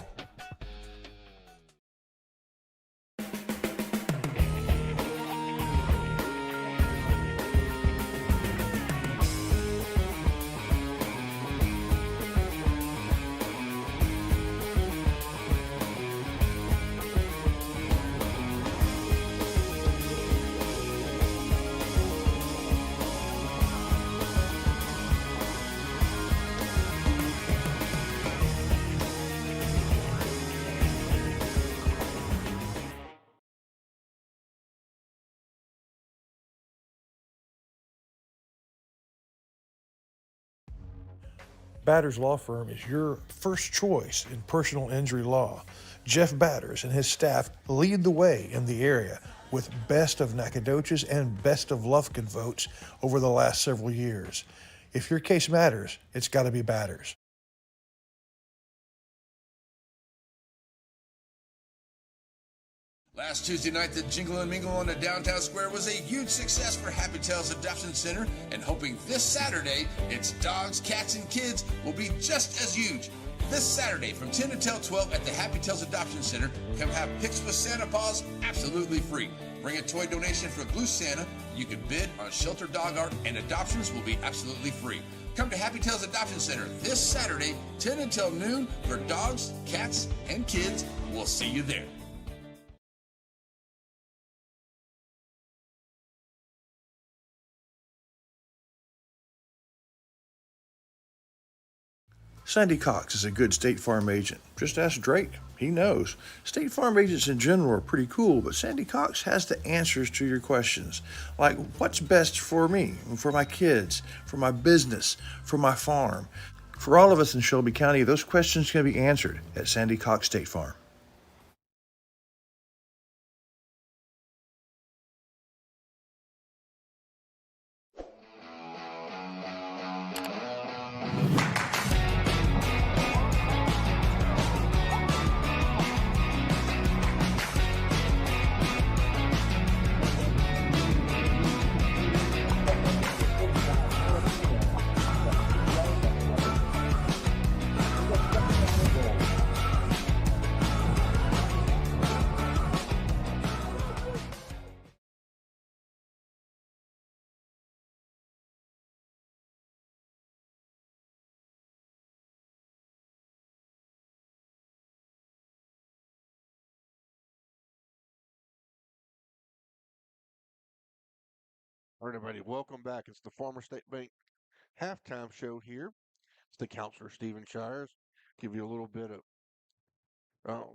Batters Law Firm is your first choice in personal injury law. Jeff Batters and his staff lead the way in the area with best of Nacogdoches and best of Lufkin votes over the last several years. If your case matters, it's got to be Batters. Last Tuesday night, the Jingle and Mingle on the downtown square was a huge success for Happy Tales Adoption Center, and hoping this Saturday, its dogs, cats, and kids will be just as huge. This Saturday from 10 until 12 at the Happy Tales Adoption Center, come have pics with Santa Paws absolutely free. Bring a toy donation for Blue Santa. You can bid on shelter dog art, and adoptions will be absolutely free. Come to Happy Tales Adoption Center this Saturday, 10 until noon, for dogs, cats, and kids. We'll see you there. Sandy Cox is a good State Farm agent. Just ask Drake. He knows. State Farm agents in general are pretty cool, but Sandy Cox has the answers to your questions. Like, what's best for me, for my kids, for my business, for my farm? For all of us in Shelby County, those questions can be answered at Sandy Cox State Farm. All right, everybody, welcome back. It's the Farmer State Bank halftime show here. It's the counselor, Stephen Shires. Give you a little bit of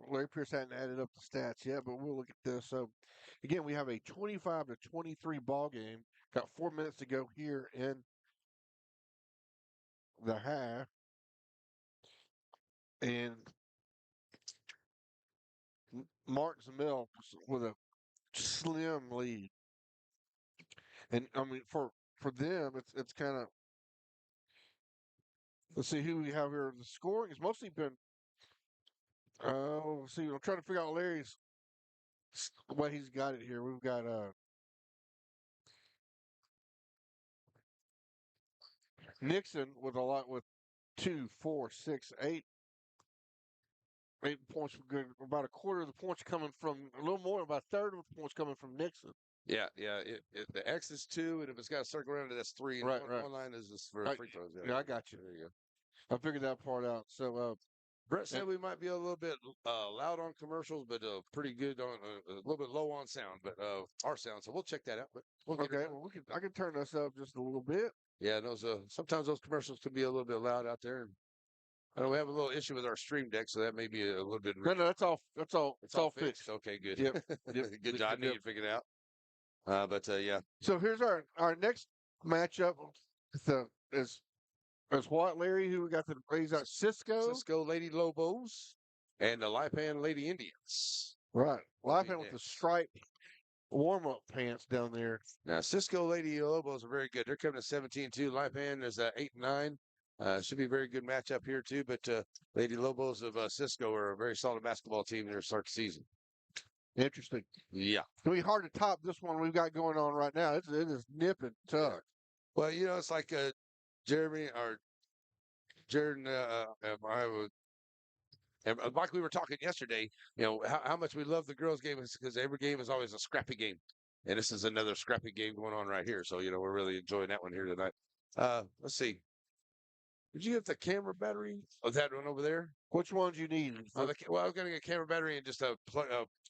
Larry Pierce hadn't added up the stats yet, but we'll look at this. So, again, we have a 25-23 ball game. Got 4 minutes to go here in the half, and Martin's Mill with a slim lead. And I mean, for them, it's kind of, let's see who we have here. The scoring has mostly been. Let's see. I'm trying to figure out Larry's way he's got it here. We've got Nixon with a lot with 2, 4, 6, 8 points. Good. About a quarter of the points coming from a little more. About a third of the points coming from Nixon. Yeah. The X is 2, and if it's got a circle around it, that's 3. And Right. one line is just for free throws. Yeah, I got you. There you go. I figured that part out. So, Brett said we might be a little bit loud on commercials, but pretty good on a little bit low on sound, but our sound. So we'll check that out. But we'll get okay, well, I can turn this up just a little bit. Yeah, those sometimes those commercials can be a little bit loud out there. And I know we have a little issue with our stream deck, so that may be a little bit. No, that's all. It's all fixed. Okay, good. Yep. Good job. I knew you'd figure it out. But yeah. So here's our next matchup. Is what, Larry? Who we got? He's got Cisco Lady Lobos and the Lipan Lady Indians. Right. Lipan with the striped warm-up pants down there. Now, Cisco Lady Lobos are very good. They're coming to 17-2. Lipan is 8-9. Should be a very good matchup here, too. But Lady Lobos of Cisco are a very solid basketball team in their start the season. Interesting. Yeah. It'll be hard to top this one we've got going on right now. It is nip and tuck. Yeah. Well, it's like Jeremy or Jared and like we were talking yesterday, how much we love the girls' game is because every game is always a scrappy game. And this is another scrappy game going on right here. So, we're really enjoying that one here tonight. Let's see. Did you get the camera battery of that one over there? Which ones you need? Well, I was going to get a camera battery and just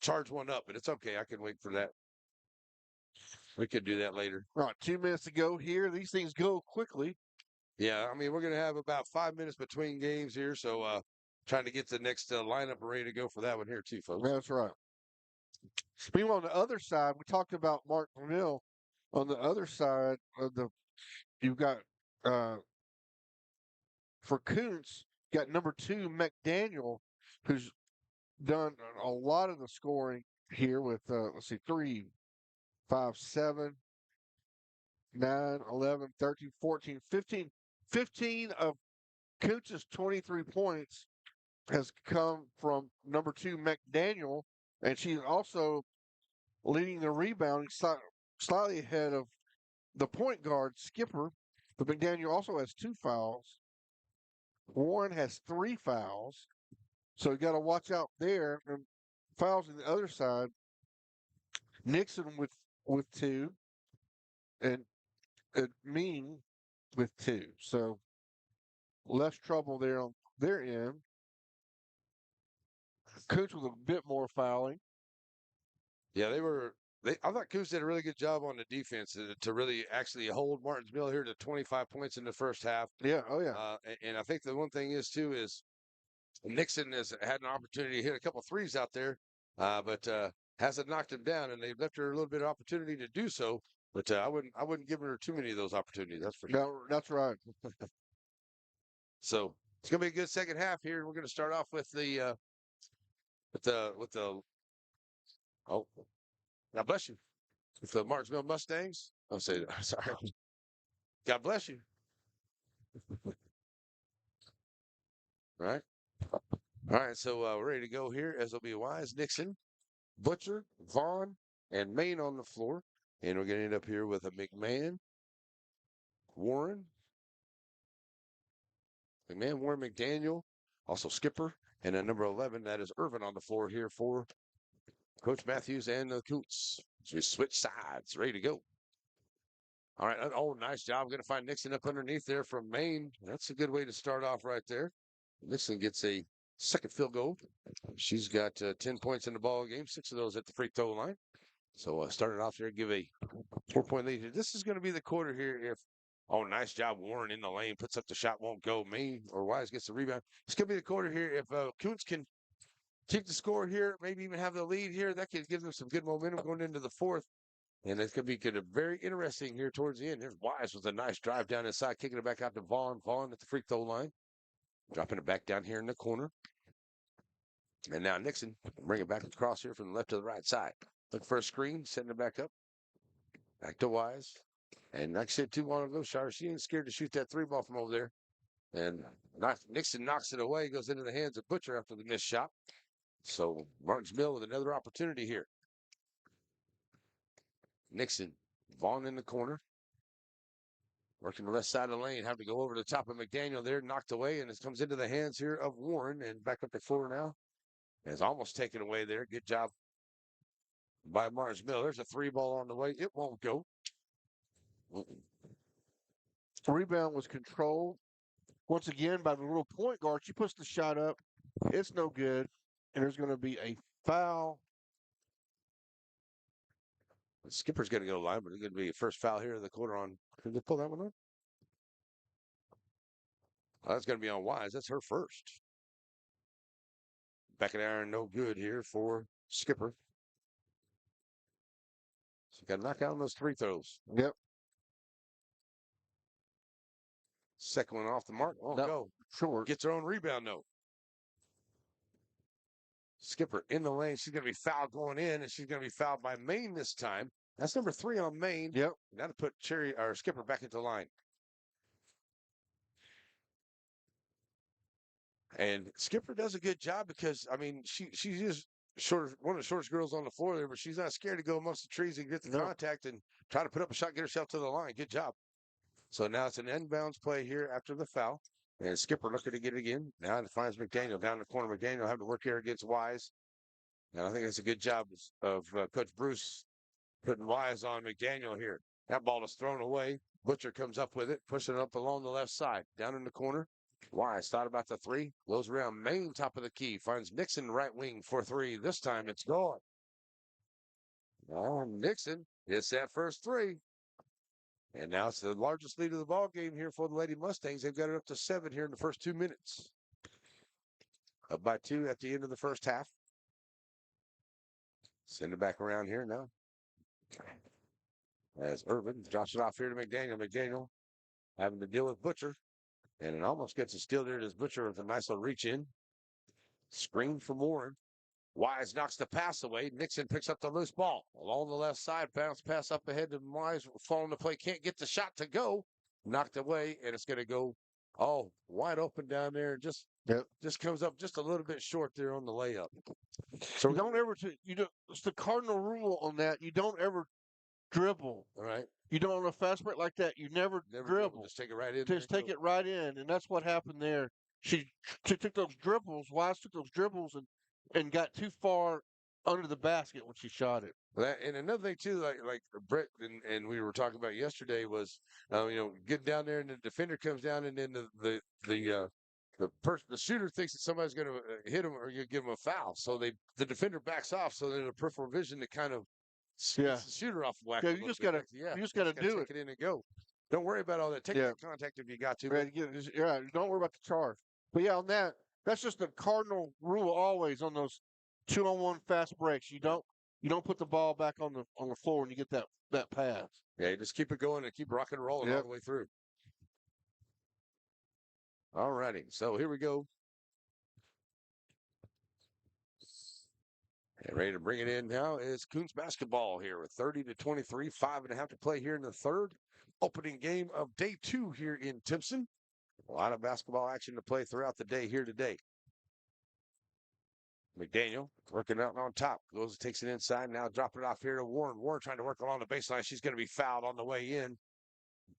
charge one up, but it's okay. I can wait for that. We could do that later. Right, 2 minutes to go here. These things go quickly. Yeah, I mean, we're going to have about 5 minutes between games here, so trying to get the next lineup ready to go for that one here too, folks. That's right. Meanwhile, on the other side, we talked about Martin Mill. On the other side of you've got for Kountze, got number 2 McDaniel, who's done a lot of the scoring here with 3, 5, 7, 9, 11, 13, 14, 15. 15 of Kountze's 23 points has come from number 2 McDaniel, and she's also leading the rebounding slightly ahead of the point guard Skipper. But McDaniel also has 2 fouls. Warren has 3 fouls, so you got to watch out there. And fouls on the other side. Nixon with 2, and Mean with 2. So less trouble there on their end. Kountze with a bit more fouling. Yeah, I thought Kountze did a really good job on the defense to really actually hold Martin's Mill here to 25 points in the first half. Yeah, oh yeah. And I think the one thing is too is Nixon has had an opportunity to hit a couple threes out there, but hasn't knocked him down, and they've left her a little bit of opportunity to do so. But I wouldn't give her too many of those opportunities. That's for sure. No, that's right. So it's gonna be a good second half here. We're gonna start off with the oh, God bless you. With the Martinsville Mustangs. I'll say that. Sorry. God bless you. All right. All right. So we're ready to go here. As will be Wise, Nixon, Butcher, Vaughn, and Maine on the floor. And we're going to end up here with a McMahon, Warren, Warren, McDaniel, also Skipper, and a number 11. That is Irvin on the floor here for Coach Matthews and the Kountze. So we switch sides, ready to go. All right. Oh, nice job. Going to find Nixon up underneath there from Maine. That's a good way to start off right there. Nixon gets a second field goal. She's got 10 points in the ball game, 6 of those at the free throw line. So starting off there, give a 4-point lead. This is going to be the quarter here. Nice job. Warren in the lane, puts up the shot, won't go. Maine or Wise gets the rebound. It's going to be the quarter here. If Kountze can keep the score here, maybe even have the lead here. That could give them some good momentum going into the fourth. And it's going to be very interesting here towards the end. There's Wise with a nice drive down inside, kicking it back out to Vaughn. Vaughn at the free throw line, dropping it back down here in the corner. And now Nixon bring it back across here from the left to the right side. Look for a screen, setting it back up. Back to Wise. And like I said, 2-1 of those shots. She ain't scared to shoot that 3-ball from over there. And Nixon knocks it away, goes into the hands of Butcher after the missed shot. So Martinsville with another opportunity here. Nixon, Vaughn in the corner. Working the left side of the lane, have to go over the top of McDaniel there, knocked away, and it comes into the hands here of Warren, and back up the floor now. It's almost taken away there. Good job by Martinsville. There's a 3-ball on the way. It won't go. Rebound was controlled once again by the little point guard. She puts the shot up. It's no good. And there's going to be a foul. The skipper's going to go line, but it's going to be a first foul here in the quarter on. Did they pull that one up? Oh, that's going to be on Wise. That's her first. Back of the iron, no good here for Skipper. So got to knock out on those free throws. Yep. Second one off the mark. Oh, That go. short. Gets her own rebound, though. Skipper in the lane. She's going to be fouled going in, and she's going to be fouled by Maine this time. That's number 3 on Maine. Yep. Now to put Skipper back into the line. And Skipper does a good job because, I mean, she's just one of the shortest girls on the floor there, but she's not scared to go amongst the trees and get the contact and try to put up a shot, get herself to the line. Good job. So now it's an inbounds play here after the foul. And Skipper looking to get it again. Now it finds McDaniel down the corner. McDaniel having to work here against Wise. And I think that's a good job of Coach Bruce putting Wise on McDaniel here. That ball is thrown away. Butcher comes up with it, pushing it up along the left side. Down in the corner. Wise thought about the 3. Goes around Maine, top of the key. Finds Nixon right wing for 3. This time it's gone. Oh, Nixon hits that first 3. And now it's the largest lead of the ball game here for the Lady Mustangs. They've got it up to 7 here in the first 2 minutes. Up by 2 at the end of the first half. Send it back around here now. As Irvin drops it off here to McDaniel. McDaniel having to deal with Butcher. And it almost gets a steal there to Butcher with a nice little reach in. Screen from Warren. Wise knocks the pass away. Nixon picks up the loose ball. Along the left side, bounce pass up ahead to Wise. Falling to play. Can't get the shot to go. Knocked away, and it's going to go wide open down there. Just comes up just a little bit short there on the layup. So it's the cardinal rule on that. You don't ever dribble. All right. You don't on a fast break like that. You never dribble. Just take it right in. Just take it right in, and that's what happened there. She took those dribbles. Wise took those dribbles and got too far under the basket when she shot it. And another thing too, like Brett and we were talking about yesterday was, getting down there and the defender comes down and then the shooter thinks that somebody's going to hit him or you give him a foul, so the defender backs off, so there's a peripheral vision to kind of the shooter off whack. Yeah, you just got to do it. Take it in and go. Don't worry about all that. Take that contact if you got to. Right, don't worry about the charge. But yeah, on that's just the cardinal rule always on those 2-on-1 fast breaks. You don't put the ball back on the floor when you get that pass. Yeah, you just keep it going and keep rocking and rolling all the way through. All righty, so here we go. And ready to bring it in now is Kountze basketball here with 30-23, 5.5 to play here in the third opening game of day 2 here in Timpson. A lot of basketball action to play throughout the day here today. McDaniel working out on top. Takes it inside. Now dropping it off here to Warren. Warren trying to work along the baseline. She's going to be fouled on the way in.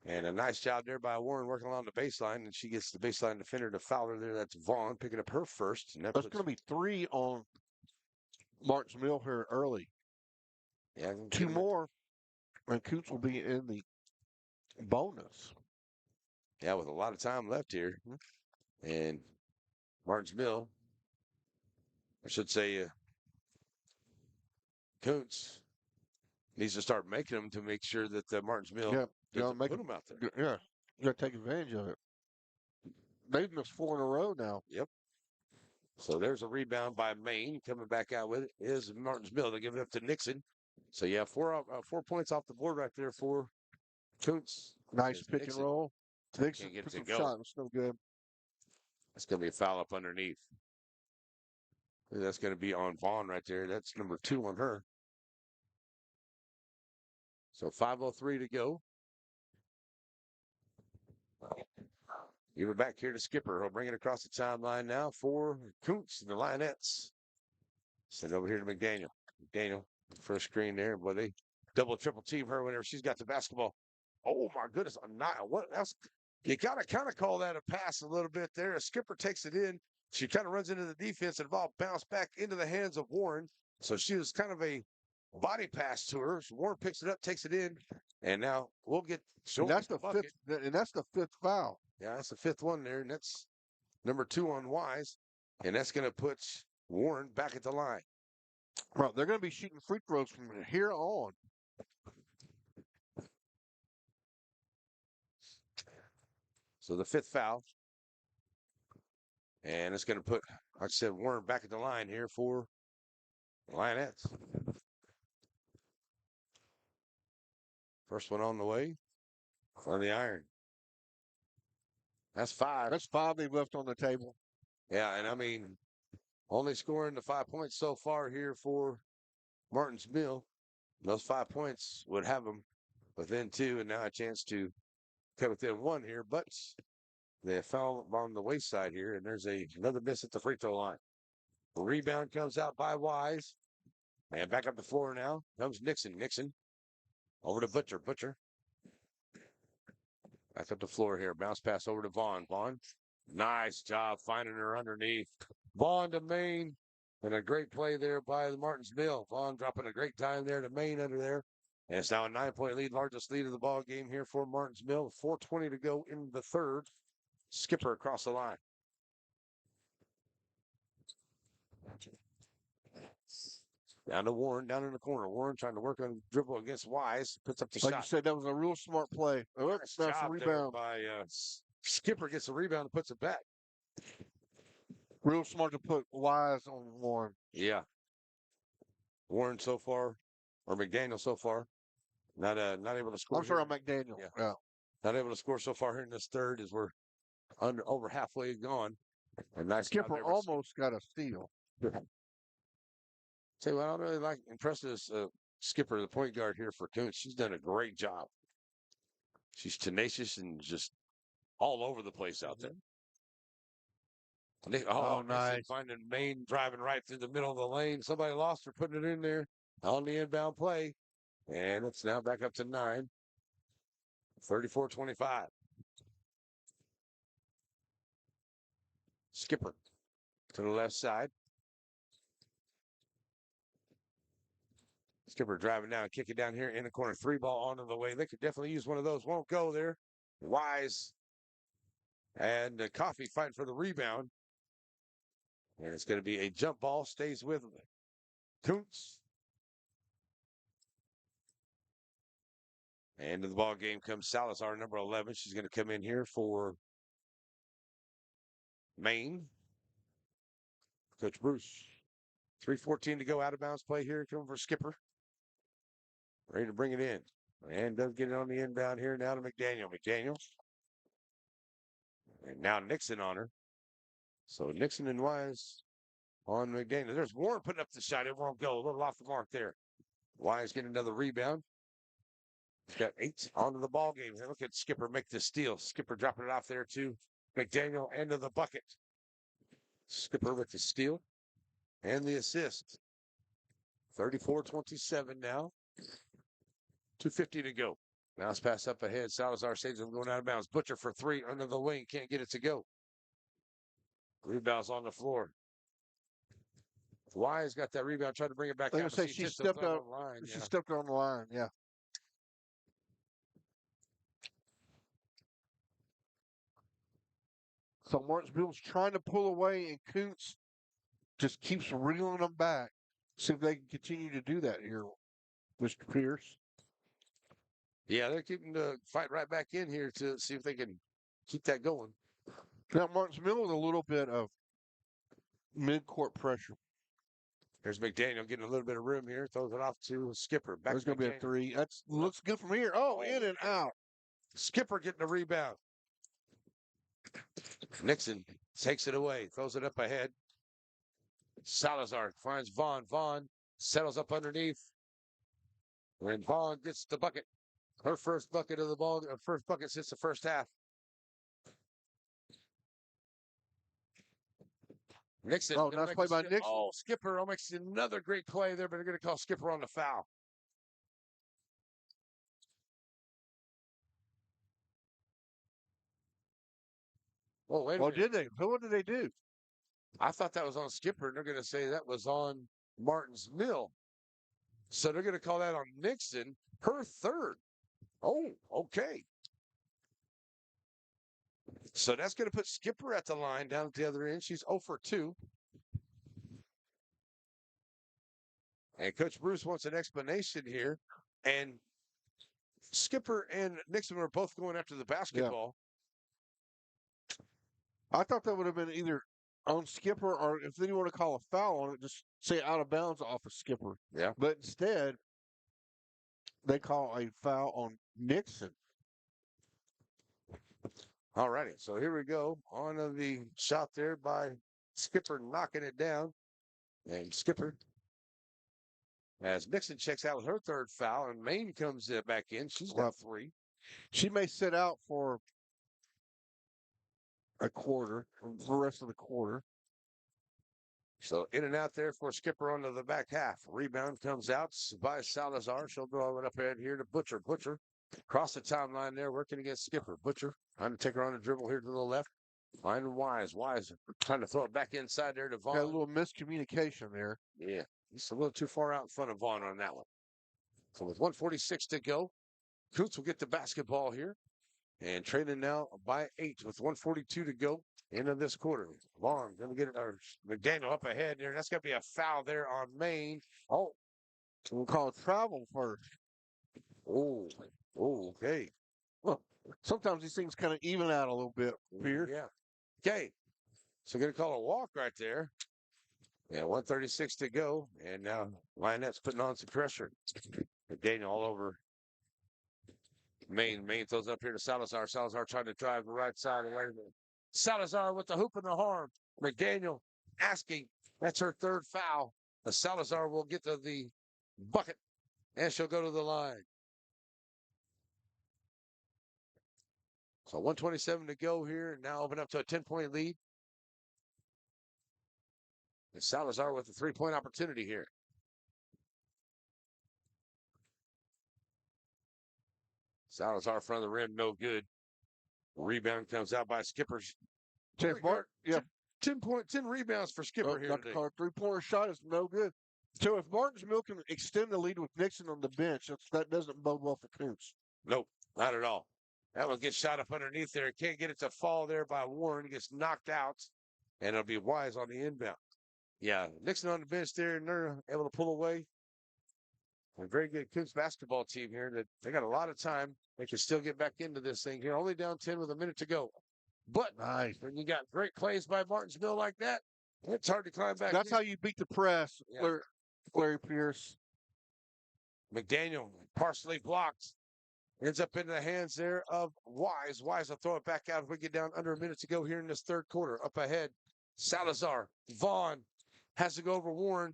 And a nice job there by Warren working along the baseline. And she gets the baseline defender to foul her there. That's Vaughn picking up her first. And that's going to be 3 on Martin's Mill here early. Yeah, 2 more. And Kountze will be in the bonus. Yeah, with a lot of time left here. And Martin's Mill, I should say, Kountze needs to start making them to make sure that Martin's Mill doesn't put them out there. Yeah, you got to take advantage of it. They've missed 4 in a row now. Yep. So there's a rebound by Maine. Coming back out with it is Martinsville. They give it up to Nixon. So yeah, 4 points off the board right there for Kountze. Nice Is pick Nixon. and roll. Nixon Can't get it took to some go. shot. It was no good. That's going to be a foul up underneath. That's going to be on Vaughn right there. That's number 2 on her. So 5:03 to go. Give it back here to Skipper. He'll bring it across the timeline now for Kountze and the Lionettes. Send it over here to McDaniel. McDaniel, first screen there. Boy, they double, triple team her whenever she's got the basketball. Oh, my goodness. What else? You got to kind of call that a pass a little bit there. A Skipper takes it in. She kind of runs into the defense and the ball bounced back into the hands of Warren. So she was kind of a body pass to her. So Warren picks it up, takes it in, and now we'll get And short. that's the fifth. And that's the fifth foul. Yeah, that's the 5th one there, and that's number 2 on Wise, and that's going to put Warren back at the line. Well, they're going to be shooting free throws from here on. So the 5th foul, and it's going to put, like I said, Warren back at the line here for the Lionettes. First one on the way on the iron. That's 5. That's 5 they've left on the table. Yeah, and I mean, only scoring the 5 points so far here for Martin's Mill. Those 5 points would have them within 2, and now a chance to cut within 1 here, but they foul on the wayside here, and there's another miss at the free throw line. The rebound comes out by Wise, and back up the floor now comes Nixon. Nixon over to Butcher. Butcher back up the floor here. Bounce pass over to Vaughn. Vaughn, nice job finding her underneath. Vaughn to Maine, and a great play there by the Martinsville. Vaughn dropping a great time there to Maine under there. And it's now a 9-point lead, largest lead of the ball game here for Martinsville. 4:20 to go in the third. Skipper across the line. Down to Warren, down in the corner. Warren trying to work on dribble against Wise. Puts up the Like shot. you said, that was a real smart play. Oh, Nice that's a job there rebound. by Skipper. Gets the rebound and puts it back. Real smart to put Wise on Warren. Yeah. Warren so far, or McDaniel so far, not able to score. I'm sorry, McDaniel. Yeah. Not able to score so far here in this third as we're over halfway gone. And nice Skipper almost got a steal. Say, well, I don't really impressed this Skipper, the point guard here for Kountze. She's done a great job. She's tenacious and just all over the place out there. Nice. Finding Maine driving right through the middle of the lane. Somebody lost her putting it in there on the inbound play. And it's now back up to 9. 34-25. Skipper to the left side. Skipper driving down, kicking down here in the corner. 3 ball onto the way. They could definitely use one of those. Won't go there. Wise and Coffee fighting for the rebound. And it's going to be a jump ball. Stays with Kountze. And to the ball game comes Salazar, number 11. She's going to come in here for Maine. Coach Bruce. 3:14 to go, out of bounds play here. Coming for Skipper. Ready to bring it in. And does get it on the inbound here now to McDaniel. McDaniel. And now Nixon on her. So Nixon and Wise on McDaniel. There's Warren putting up the shot. It won't go. A little off the mark there. Wise getting another rebound. He's got 8 onto the ball game. Look at Skipper make the steal. Skipper dropping it off there to McDaniel, end of the bucket. Skipper with the steal and the assist. 34-27 now. 2:50 to go. Bounce pass up ahead. Salazar saves him going out of bounds. Butcher for 3 under the wing. Can't get it to go. Rebounds on the floor. Wise got that rebound. Tried to bring it back out. She stepped out. She stepped on the line. Yeah. So Martinsville's trying to pull away, and Kountze just keeps reeling them back. See if they can continue to do that here, Mr. Pierce. Yeah, they're keeping the fight right back in here to see if they can keep that going. Now, Martinsville with a little bit of mid-court pressure. There's McDaniel getting a little bit of room here. Throws it off to Skipper. Back There's to going to be a McDaniel. 3. That looks good from here. Oh, in and out. Skipper getting the rebound. Nixon takes it away. Throws it up ahead. Salazar finds Vaughn. Vaughn settles up underneath. And Vaughn gets the bucket. Her first bucket of the ball. First bucket since the first half. Nixon. Oh, nice play by Nixon. Oh, Skipper makes another great play there, but they're going to call Skipper on the foul. Oh, wait a minute. Did they? What did they do? I thought that was on Skipper, and they're going to say that was on Martin's Mill. So they're going to call that on Nixon, her third. Oh, okay. So that's going to put Skipper at the line down at the other end. She's 0 for 2. And Coach Bruce wants an explanation here. And Skipper and Nixon were both going after the basketball. Yeah. I thought that would have been either on Skipper, or if they want to call a foul on it, just say out of bounds off of Skipper. Yeah. But instead, they call a foul on Nixon. All righty. So here we go. On to the shot there by Skipper knocking it down. And Skipper, as Nixon checks out with her third foul, and Maine comes back in. She's got 3. She may sit out for a quarter, for the rest of the quarter. So in and out there for Skipper onto the back half. Rebound comes out by Salazar. She'll throw it up ahead here to Butcher. Butcher across the timeline there, working against Skipper. Butcher trying to take her on the dribble here to the left. Finding Wise. Wise trying to throw it back inside there to Vaughn. Got a little miscommunication there. Yeah, he's a little too far out in front of Vaughn on that one. So with 1:46 to go, Kountze will get the basketball here. And trailing now by 8 with 1:42 to go into this quarter. Vaughn going to get it. McDaniel up ahead there. That's going to be a foul there on Maine. Oh, we'll call travel first. Oh, okay. Well, sometimes these things kind of even out a little bit here. Yeah. Okay. So going to call a walk right there. Yeah, 1:36 to go. And now Lionette's putting on some pressure. McDaniel all over Maine. Maine throws up here to Salazar. Salazar trying to drive the right side away. Salazar with the hoop and the harm. McDaniel asking. That's her third foul. The Salazar will get to the bucket, and she'll go to the line. So 1:27 to go here. Now open up to a 10-point lead. And Salazar with a 3-point opportunity here. Salazar in front of the rim, no good. Rebound comes out by Skipper's. 10 rebounds for Skipper here today. 3-pointer shot is no good. So if Martin's Mill can extend the lead with Nixon on the bench, that doesn't bode well for Kountze. Nope, not at all. That one gets shot up underneath there. Can't get it to fall there by Warren. Gets knocked out, and it'll be Wise on the inbound. Yeah, Nixon on the bench there, and they're able to pull away. A very good Kountze basketball team here. That they got a lot of time. They can still get back into this thing here. Only down 10 with a minute to go. But nice. When you got great plays by Martin's Mill like that, it's hard to climb back. That's how you beat the press, yeah. Larry Pierce. McDaniel partially blocked. Ends up in the hands there of Wise. Wise will throw it back out as we get down under a minute to go here in this third quarter. Up ahead, Salazar. Vaughn has to go over Warren.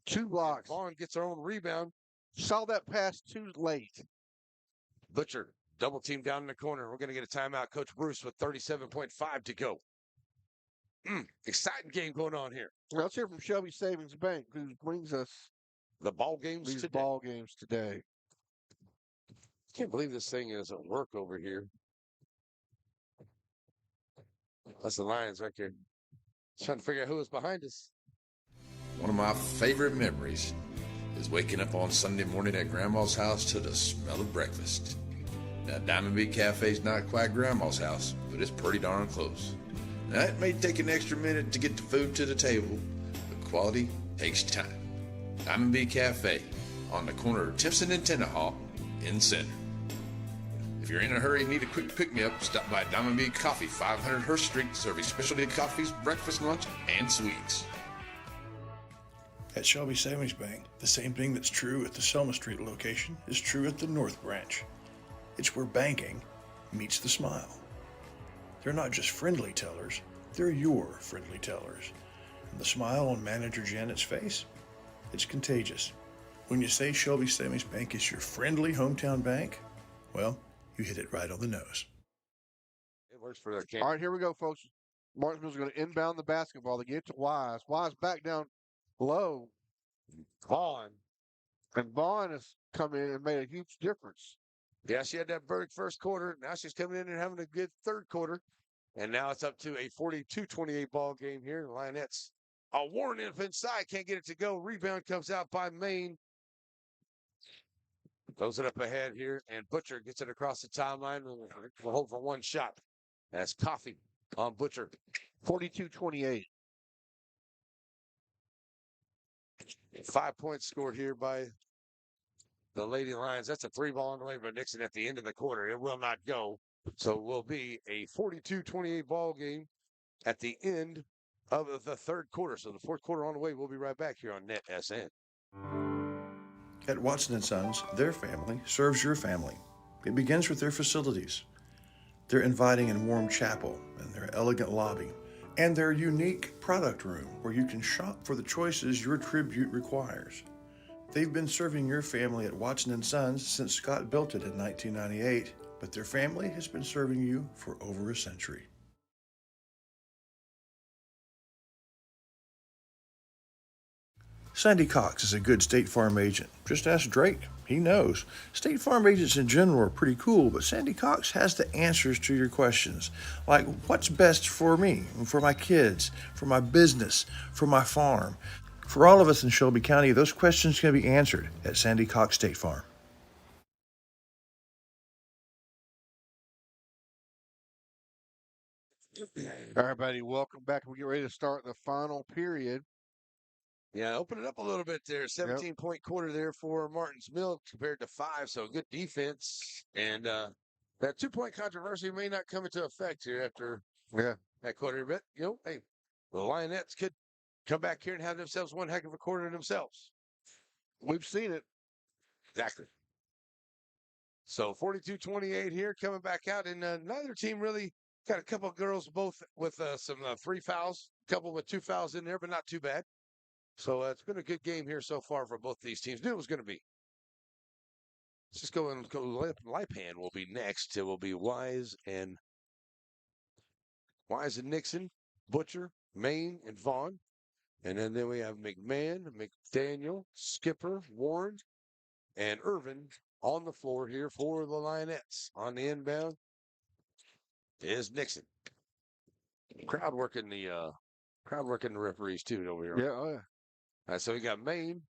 2 blocks. Vaughn gets her own rebound. Saw that pass too late. Butcher, double team down in the corner. We're going to get a timeout. Coach Bruce with 37.5 to go. Exciting game going on here. Let's hear from Shelby Savings Bank, who brings us the ball games these ball games today. I can't believe this thing is at work over here. That's the Lions right there. Trying to figure out who is behind us. One of my favorite memories is waking up on Sunday morning at Grandma's house to the smell of breakfast. Now, Diamond B Cafe's not quite Grandma's house, but it's pretty darn close. Now, it may take an extra minute to get the food to the table, but quality takes time. Diamond B Cafe on the corner of Timpson and Tenaha in the center. If you're in a hurry and need a quick pick-me-up, stop by Diamond B Coffee, 500 Hurst Street, serving specialty coffees, breakfast, lunch, and sweets. At Shelby Savings Bank, the same thing that's true at the Selma Street location is true at the North Branch. It's where banking meets the smile. They're not just friendly tellers, they're your friendly tellers. And the smile on Manager Janet's face, it's contagious. When you say Shelby Savings Bank is your friendly hometown bank, well, you hit it right on the nose. It works for their All camp. right, here we go, folks. Martinsville's going to inbound the basketball. They get it to Wise. Wise back down low. Vaughn. And Vaughn has come in and made a huge difference. Yeah, she had that big first quarter. Now she's coming in and having a good third quarter. And now it's up to a 42-28 ball game here. The Lionettes. Warren up inside. Can't get it to go. Rebound comes out by Maine. Throws it up ahead here. And Butcher gets it across the timeline. We'll hold for one shot. That's Coffee on Butcher. 42-28. 5 points scored here by the Lady Lions. That's a 3-ball on the way by Nixon at the end of the quarter. It will not go. So it will be a 42-28 ball game at the end of the third quarter. So the fourth quarter on the way. We'll be right back here on Net SN. At Watson & Sons, their family serves your family. It begins with their facilities, their inviting and warm chapel, and their elegant lobby, and their unique product room where you can shop for the choices your tribute requires. They've been serving your family at Watson & Sons since Scott built it in 1998, but their family has been serving you for over a century. Sandy Cox is a good State Farm agent. Just ask Drake. He knows. State Farm agents in general are pretty cool, but Sandy Cox has the answers to your questions. Like, what's best for me, for my kids, for my business, for my farm? For all of us in Shelby County, those questions can be answered at Sandy Cox State Farm. Everybody, welcome back. We get ready to start the final period. Yeah, open it up a little bit there. 17-point quarter there for Martinsville compared to 5. So good defense. And that 2-point controversy may not come into effect here after that quarter. But, hey, the Lionettes could come back here and have themselves one heck of a quarter themselves. We've seen it. Exactly. So 42-28 here coming back out. And neither team really got a couple of girls both with some 3 fouls, a couple with 2 fouls in there, but not too bad. So it's been a good game here so far for both these teams. Knew it was going to be. Let's just go and go. Lipan will be next. It will be Wise and Nixon, Butcher, Maine, and Vaughn. And then we have McMahon, McDaniel, Skipper, Warren, and Irvin on the floor here for the Lionettes. On the inbound is Nixon. Crowd working the referees too over here. Yeah, oh yeah. All right, so we got Maine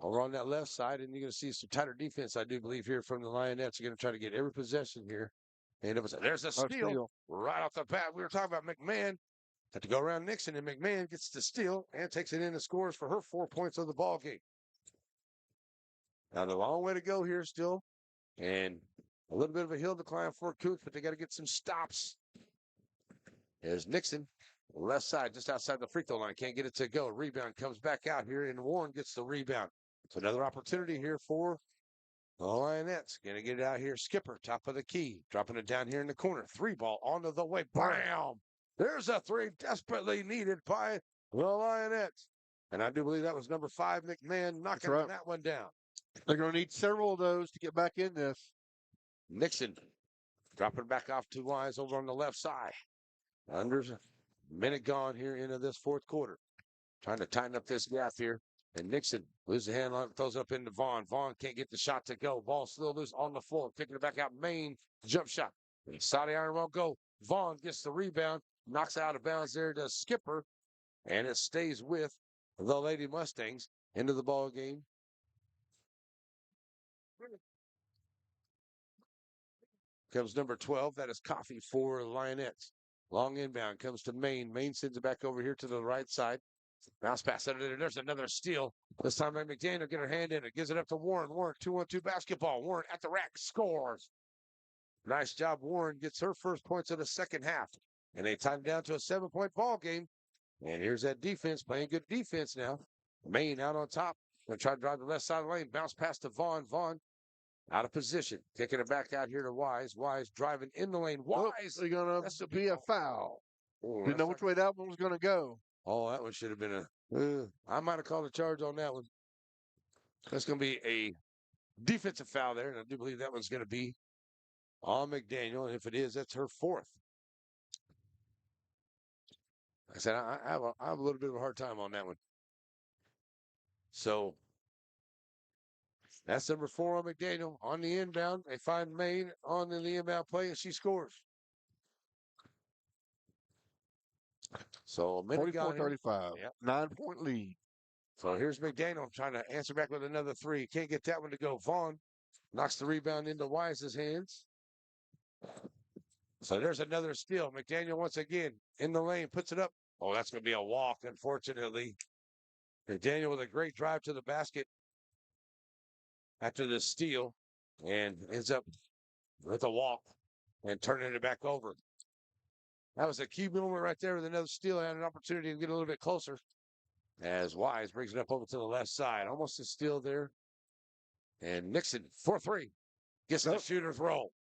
over on that left side, and you're going to see some tighter defense, I do believe, here from the Lionettes. You're going to try to get every possession here. And there's a steal right off the bat. We were talking about McMahon. Had to go around Nixon, and McMahon gets the steal and takes it in and scores for her 4 points of the ball game. Now, the long way to go here still, and a little bit of a hill to climb for Kountze, but they got to get some stops. There's Nixon. Left side, just outside the free throw line. Can't get it to go. Rebound comes back out here, and Warren gets the rebound. So another opportunity here for the Lionettes. Going to get it out here. Skipper, top of the key. Dropping it down here in the corner. 3-ball onto the way. Bam! There's a 3 desperately needed by the Lionettes. And I do believe that was number 5, McMahon, knocking that one down. They're going to need several of those to get back in this. Nixon dropping back off to Wise over on the left side. Under minute gone here into this fourth quarter. Trying to tighten up this gap here. And Nixon loses the handle, throws up into Vaughn. Vaughn can't get the shot to go. Ball still loose on the floor. Kicking it back out. Maine jump shot. Saudi Iron won't go. Vaughn gets the rebound. Knocks out of bounds there to Skipper. And it stays with the Lady Mustangs into the ball game. Comes number 12. That is Coffee for Lionettes. Long inbound comes to Maine. Maine sends it back over here to the right side. Bounce pass. There's another steal. This time McDaniel get her hand in it. Gives it up to Warren. Warren, 2-on-2 basketball. Warren at the rack. Scores. Nice job. Warren gets her first points of the second half. And they tied it down to a 7-point ball game. And here's that defense playing good defense now. Maine out on top. Going to try to drive the left side of the lane. Bounce past to Vaughn. Vaughn out of position. Kicking it back out here to Wise. Wise driving in the lane. Wise. They're going to be a foul. Oh, Didn't know which way that one was going to go. Oh, that one should have been a. I might have called a charge on that one. That's going to be a defensive foul there. And I do believe that one's going to be on McDaniel. And if it is, that's her fourth. I said, I have a little bit of a hard time on that one. So that's number 4 on McDaniel. On the inbound, they find Maine on the inbound play, and she scores. So a minute gone. 44-35. Yep. 9-point lead. So here's McDaniel trying to answer back with another 3. Can't get that one to go. Vaughn knocks the rebound into Wise's hands. So there's another steal. McDaniel once again in the lane, puts it up. Oh, that's going to be a walk, unfortunately. McDaniel with a great drive to the basket after the steal and ends up with a walk and turning it back over. That was a key moment right there with another steal. Had an opportunity to get a little bit closer as Wise brings it up over to the left side. Almost a steal there. And Nixon, 4-3, gets the shooter's roll.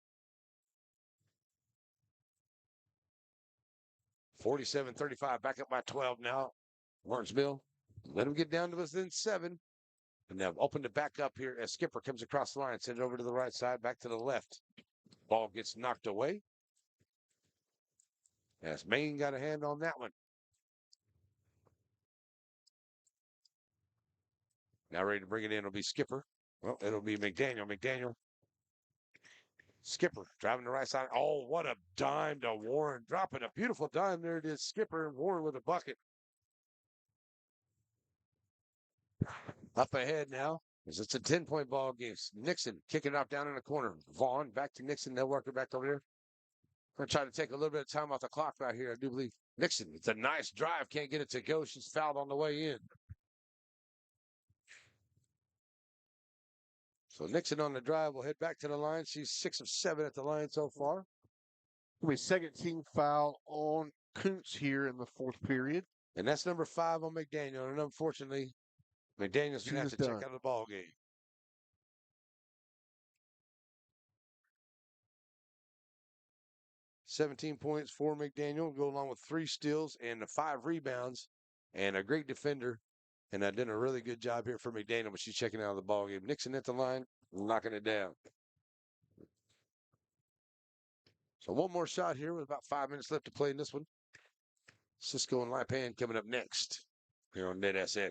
47-35, back up by 12 now. Martinsville, let him get down to within 7. And they've opened it back up here as Skipper comes across the line, send it over to the right side, back to the left. Ball gets knocked away. As Maine got a hand on that one. Now ready to bring it in will be Skipper. Well, it'll be McDaniel. McDaniel. Skipper driving the right side. Oh, what a dime to Warren. Dropping a beautiful dime there. It is Skipper and Warren with a bucket. Up ahead now. As it's a 10-point ball game. Nixon kicking it off down in the corner. Vaughn back to Nixon. They'll work it back over there. Going to try to take a little bit of time off the clock right here. I do believe Nixon. It's a nice drive. Can't get it to go. She's fouled on the way in. So Nixon on the drive will head back to the line. She's 6 of 7 at the line so far. It'll be second team foul on Kountze here in the fourth period. And that's number 5 on McDaniel. And unfortunately, McDaniel's going to have to check out of the ball game. $17 points for McDaniel, go along with 3 steals and 5 rebounds, and a great defender. And I did a really good job here for McDaniel, but she's checking out of the ball game. Nixon at the line, knocking it down. So one more shot here with about 5 minutes left to play in this one. Cisco and Lipan coming up next here on NetSN.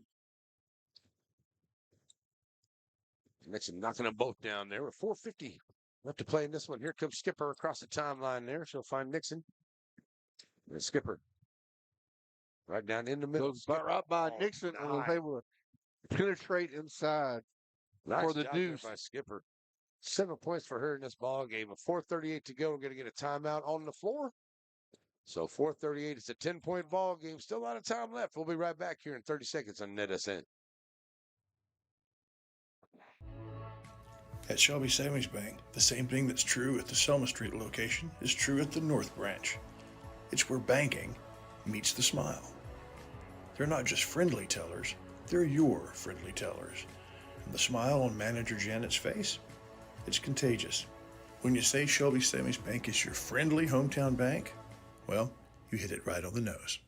Nixon knocking them both down there with 4:50 left to play in this one. Here comes Skipper across the timeline there. She'll find Nixon. And Skipper right down in the middle. Goes right by Nixon and was able to penetrate inside for the deuce. By Skipper. 7 points for her in this ball game. With 4:38 to go, we're going to get a timeout on the floor. So 4:38, it's a 10-point ball game. Still a lot of time left. We'll be right back here in 30 seconds on NetSN. At Shelby Savings Bank, the same thing that's true at the Selma Street location is true at the North Branch. It's where banking meets the smile. They're not just friendly tellers, they're your friendly tellers. And the smile on Manager Janet's face, it's contagious. When you say Shelby Savings Bank is your friendly hometown bank, well, you hit it right on the nose.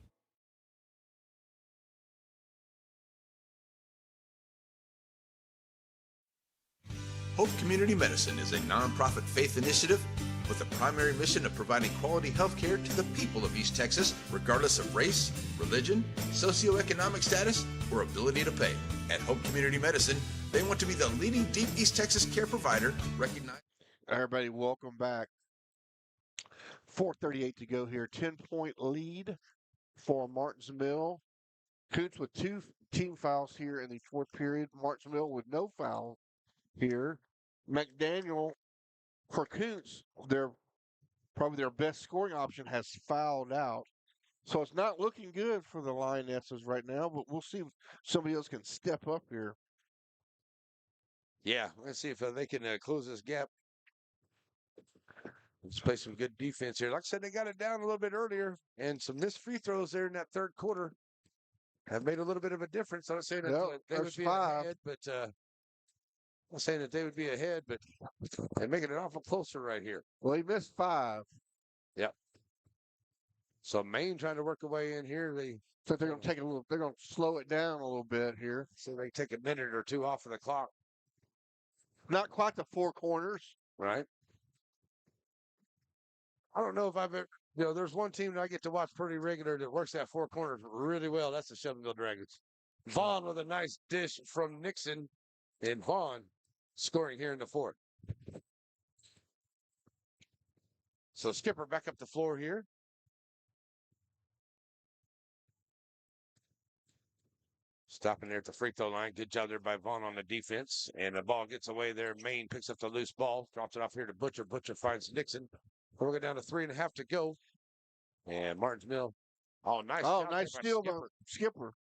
Hope Community Medicine is a nonprofit faith initiative with the primary mission of providing quality health care to the people of East Texas, regardless of race, religion, socioeconomic status, or ability to pay. At Hope Community Medicine, they want to be the leading deep East Texas care provider recognized. Everybody, welcome back. 4:38 to go here. 10-point lead for Martinsville. Kountze with 2 team fouls here in the fourth period. Martinsville with no foul here. McDaniel for Kountze, probably their best scoring option, has fouled out. So it's not looking good for the Lionesses right now, but we'll see if somebody else can step up here. Yeah, let's see if they can close this gap. Let's play some good defense here. Like I said, they got it down a little bit earlier, and some missed free throws there in that third quarter have made a little bit of a difference. I'm not saying that Yep, they would there's be 5. ahead, but I'm not saying that they would be ahead, but they're making it awful closer right here. Well, he missed 5. Yep. So Maine trying to work a way in here. They So they're going to take a little. They're going to slow it down a little bit here. so they take a minute or two off of the clock, Not quite the 4 corners. right? I don't know if I've ever, there's one team that I get to watch pretty regular that works that 4 corners really well. That's the Shelbyville Dragons. Vaughn with a nice dish from Nixon, and Vaughn scoring here in the fourth. So Skipper back up the floor here. Stopping there at the free throw line. Good job there by Vaughn on the defense. And the ball gets away there. Maine picks up the loose ball, drops it off here to Butcher. Butcher finds Nixon. We're going down to 3.5 to go. And Martin's Mill. Oh, nice. Oh, job nice there by steal by Skipper. Skipper.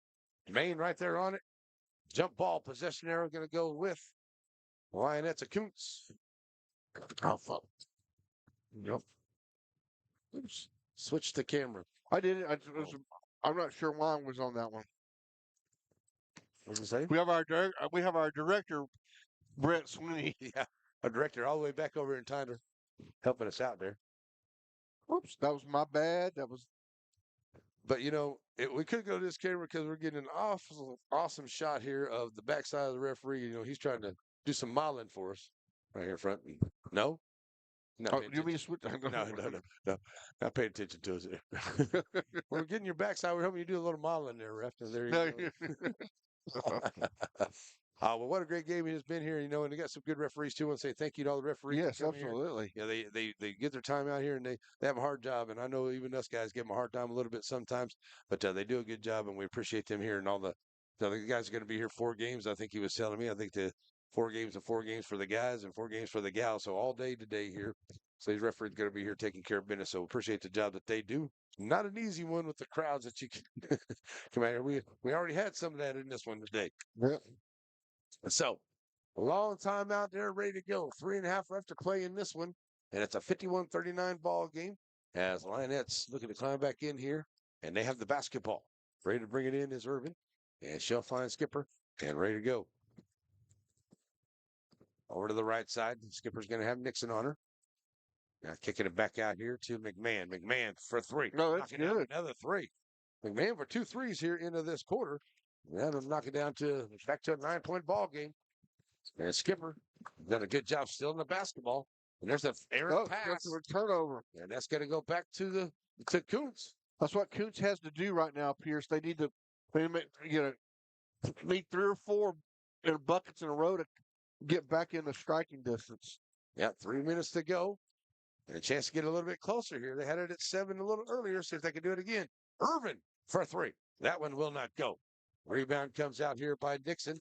Maine right there on it. Jump ball. Possession arrow going to go with Lionettes of Kountze. Oh, fuck. Yep. Oops. Switch the camera. I did it. I'm not sure why I was on that one. What did you say? We have our director, Brett Sweeney. Yeah. Our director all the way back over in Tyler helping us out there. Oops, that was my bad. That was. But, we could go to this camera because we're getting an awesome shot here of the backside of the referee. He's trying to do some modeling for us right here in front. No? Not Oh, paying you mean attention. switch? No. Not paying attention to us there. We're getting your backside. We're helping you do a little modeling there, ref. There you No, go. Well, what a great game it has been here, and they got some good referees too. I want to say thank you to all the referees. yes, that come here. absolutely. Yeah, they get their time out here and they have a hard job, and I know even us guys give them a hard time a little bit sometimes, but they do a good job, and we appreciate them here. And all the guys are going to be here 4 games. I think he was telling me. I think the 4 games and 4 games for the guys and 4 games for the gals. So all day today here. So these referees are going to be here taking care of business. So appreciate the job that they do. Not an easy one with the crowds that you can come out here. We already had some of that in this one today. Yeah. So, a long time out there, ready to go. 3.5 left to play in this one. And it's a 51-39 ball game as Lionettes looking to climb back in here. And they have the basketball. Ready to bring it in is Irvin. And she'll find Skipper. And ready to go. Over to the right side. Skipper's going to have Nixon on her. Now kicking it back out here to McMahon. McMahon for 3. No, that's Knocking down good. another 3. McMahon for 2 threes here into this quarter. That'll knock it down back to a 9-point ball game. And Skipper done a good job still in the basketball. And there's an errant pass. That's a turnover. And that's going to go back to Kountze. That's what Kountze has to do right now, Pierce. They need to need 3 or 4 buckets in a row to get back in the striking distance. Yeah, 3 minutes to go. And a chance to get a little bit closer here. They had it at 7 a little earlier. See if they can do it again. Irvin for 3. That one will not go. Rebound comes out here by Nixon.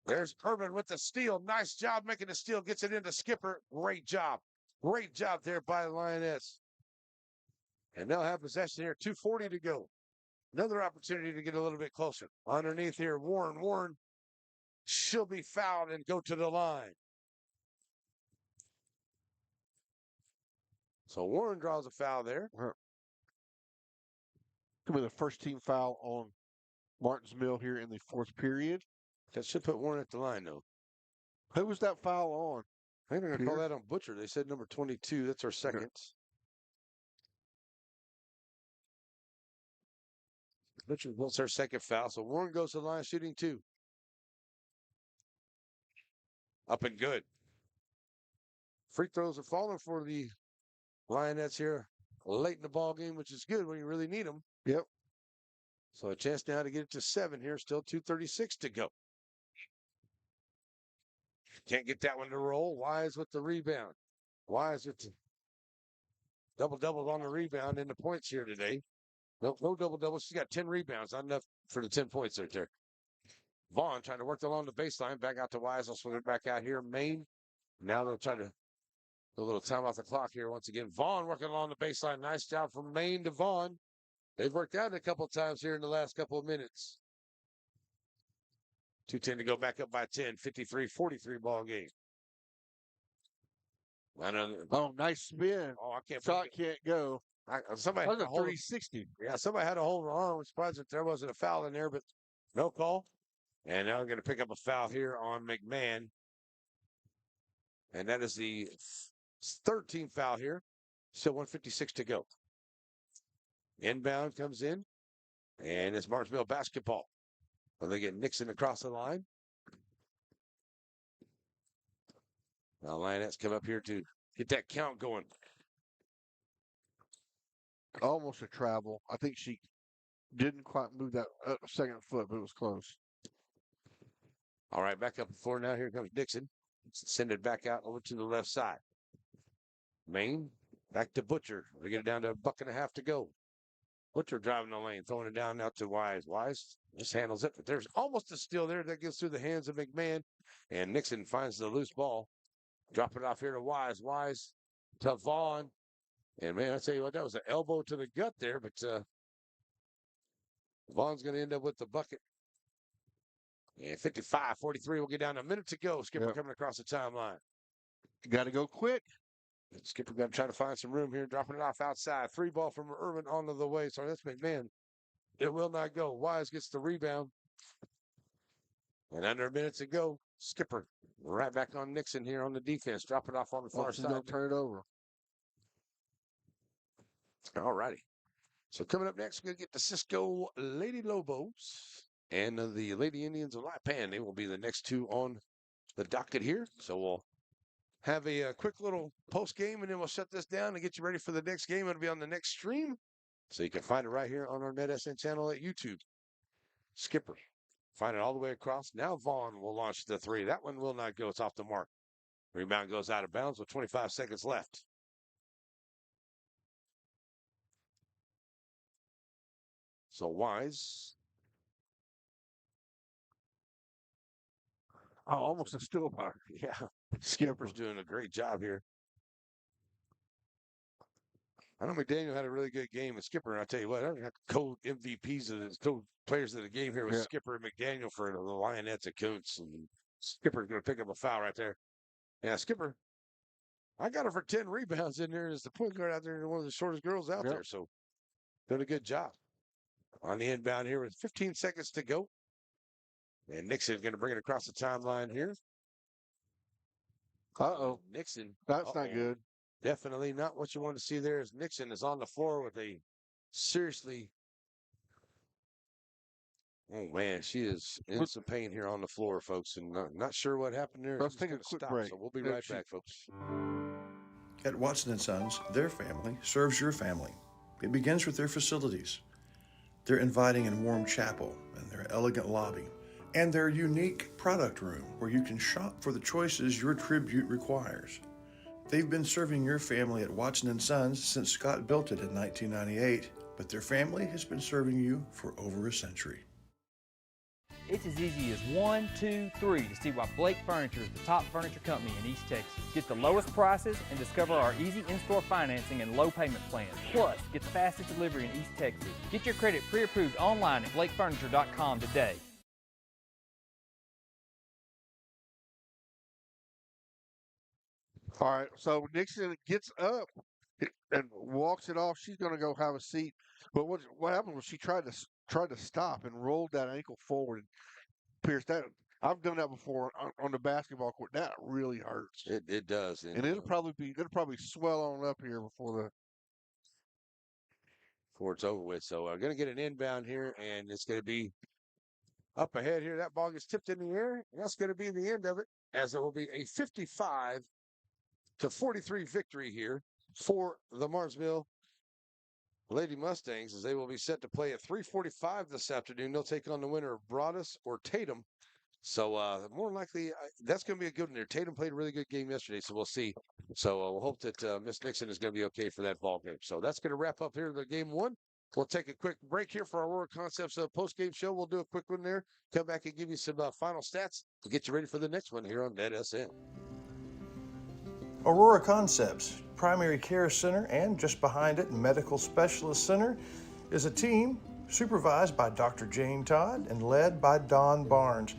There's Irvin with the steal. Nice job making the steal. Gets it into Skipper. Great job. Great job there by the Lioness. And they'll have possession here. 2:40 to go. Another opportunity to get a little bit closer. Underneath here, Warren. Warren, she'll be fouled and go to the line. So Warren draws a foul there. Could be the first team foul on Martin's Mill here in the 4th period. That should put Warren at the line, though. Who was that foul on? I think they're going to call that on Butcher. They said number 22. That's our second. Butcher wants our second foul. So Warren goes to the line shooting 2. Up and good. Free throws are falling for the Lionettes here late in the ball game, which is good when you really need them. Yep. So a chance now to get it to 7 here. Still 2:36 to go. Can't get that one to roll. Wise with the rebound. Wise with the double-doubles on the rebound and the points here today. No double-doubles. She's got 10 rebounds. Not enough for the 10 points right there. Vaughn trying to work along the baseline. Back out to Wise. I'll swing it back out here. Maine. Now they'll try to do a little time off the clock here once again. Vaughn working along the baseline. Nice job from Maine to Vaughn. They've worked out a couple of times here in the last couple of minutes. 2:10 to go, back up by 10. 53-43 ball game. Oh, nice spin. Oh, I can't. Shot can't go. Somebody That was had a a hold. 360. Yeah, somebody had a hold on. I'm surprised that there wasn't a foul in there, but no call. And now we're going to pick up a foul here on McMahon. And that is the 13th foul here. Still 156 to go. Inbound comes in. And it's Martinsville basketball. Well, they get Nixon across the line. Now Lionettes come up here to get that count going. Almost a travel. I think she didn't quite move that second foot, but it was close. All right, back up the floor now. Here comes Dixon. Send it back out over to the left side. Maine, back to Butcher. We get it down to a buck and a half to go. Butcher driving the lane, throwing it down out to Wise. Wise just handles it, but there's almost a steal there that gets through the hands of McMahon. And Nixon finds the loose ball. Drop it off here to Wise. Wise to Vaughn. And, man, I tell you what, that was an elbow to the gut there, but Vaughn's going to end up with the bucket. And 55-43 will get down a minute to go. Skipper coming across the timeline. Got to go quick. Skipper got to try to find some room here, dropping it off outside. 3 ball from Irvin onto the way. So that's McMahon. It will not go. Wise gets the rebound. And under a minute to go. Skipper right back on Nixon here on the defense. Drop it off on the far side. Don't turn it over. All righty. So coming up next, we're going to get the Cisco Lady Lobos and the Lady Indians of Lipan. They will be the next 2 on the docket here. So we'll have a quick little post game, and then we'll shut this down and get you ready for the next game. It'll be on the next stream. So you can find it right here on our NetSN channel at YouTube. Skipper. Find it all the way across. Now Vaughn will launch the 3. That one will not go. It's off the mark. Rebound goes out of bounds with 25 seconds left. So Wise. Oh, almost a steal by. Yeah. Skipper's doing a great job here. I know McDaniel had a really good game with Skipper, and I tell you what, I got co-MVPs of the co-players of the game here with Skipper and McDaniel for the Lionettes at Kountze. And Skipper's going to pick up a foul right there. Yeah, Skipper, I got her for 10 rebounds in there as the point guard out there, and one of the shortest girls out there. So doing a good job. On the inbound here with 15 seconds to go. And Nixon's going to bring it across the timeline here. Uh-oh. Nixon. That's not good. Definitely not what you want to see there. As Nixon is on the floor with a seriously. Oh, man, she is in some pain here on the floor, folks. And not sure what happened there. Let's take a quick break. So we'll be right back, folks. At Watson & Sons, their family serves your family. It begins with their facilities, their inviting and warm chapel, and their elegant lobby, and their unique product room where you can shop for the choices your tribute requires. They've been serving your family at Watson & Sons since Scott built it in 1998, but their family has been serving you for over a century. It's as easy as 1, 2, 3 to see why Blake Furniture is the top furniture company in East Texas. Get the lowest prices and discover our easy in-store financing and low payment plans. Plus, get the fastest delivery in East Texas. Get your credit pre-approved online at blakefurniture.com today. All right, so Nixon gets up and walks it off. She's going to go have a seat. But what happened was she tried to stop and rolled that ankle forward and pierced that. I've done that before on the basketball court. That really hurts. It does, and it'll probably swell on up here before it's over with. So I'm going to get an inbound here, and it's going to be up ahead here. That ball gets tipped in the air. And that's going to be the end of it, as it will be a 55-43 victory here for the Martinsville Lady Mustangs, as they will be set to play at 3:45 this afternoon. They'll take on the winner of Broadus or Tatum. So more likely, that's going to be a good one there. Tatum played a really good game yesterday, so we'll see. So we'll hope that Miss Nixon is going to be okay for that ball game. So that's going to wrap up here the game 1. We'll take a quick break here for our Aurora Concepts post-game show. We'll do a quick one there. Come back and give you some final stats to get you ready for the next one here on NetSN. Aurora Concepts Primary Care Center, and just behind it, Medical Specialist Center, is a team supervised by Dr. Jane Todd and led by Don Barnes.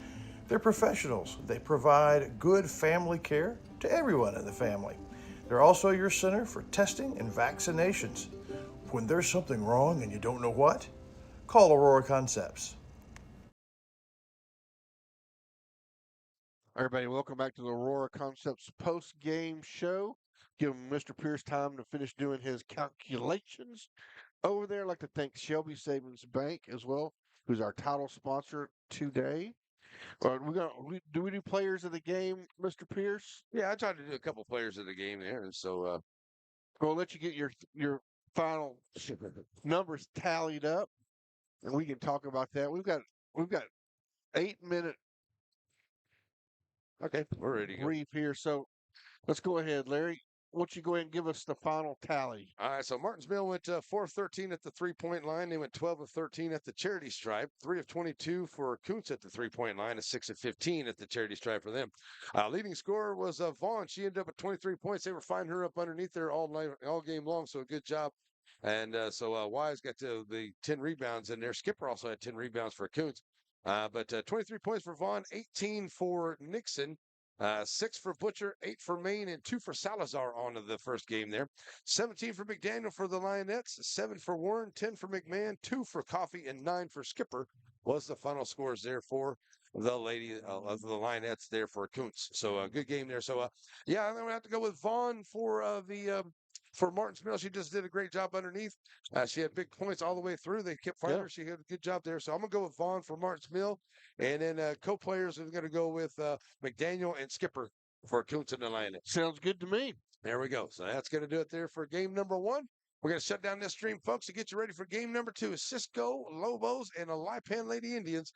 They're professionals. They provide good family care to everyone in the family. They're also your center for testing and vaccinations. When there's something wrong and you don't know what, call Aurora Concepts. Everybody, welcome back to the Aurora Concepts post-game show. Give Mr. Pierce time to finish doing his calculations over there. I'd like to thank Shelby Savings Bank as well, who's our title sponsor today. Do we do players of the game, Mr. Pierce? Yeah, I tried to do a couple players of the game there, and so We'll let you get your final numbers tallied up, and we can talk about that. We've got 8-minute okay, we're ready to go. brief here, so let's go ahead, Larry. Why don't you go ahead and give us the final tally? All right, so Martinsville went 4 of 13 at the 3-point line. They went 12 of 13 at the charity stripe, 3 of 22 for Kountze at the 3-point line, a 6 of 15 at the charity stripe for them. Leading scorer was Vaughn. She ended up at 23 points. They were finding her up underneath there all game long, so a good job. And so Wise got to the 10 rebounds in there. Skipper also had 10 rebounds for Kountze. But 23 points for Vaughn, 18 for Nixon. 6 for Butcher, 8 for Maine, and 2 for Salazar on to the first game there. 17 for McDaniel for the Lionettes, 7 for Warren, 10 for McMahon, 2 for Coffee, and 9 for Skipper was the final scores there for the lady of the Lionettes there for Kountze. So a good game there. So yeah, I'm gonna have to go with Vaughn for Martinsville. She just did a great job underneath. She had big points all the way through. They kept finding her. She had a good job there. So I'm going to go with Vaughn for Martinsville. And then co-players are going to go with McDaniel and Skipper for Kountze and the Lionettes. Sounds good to me. There we go. So that's going to do it there for game number 1. We're going to shut down this stream, folks, to get you ready for game number 2. Cisco Lobos and the Lipan Lady Indians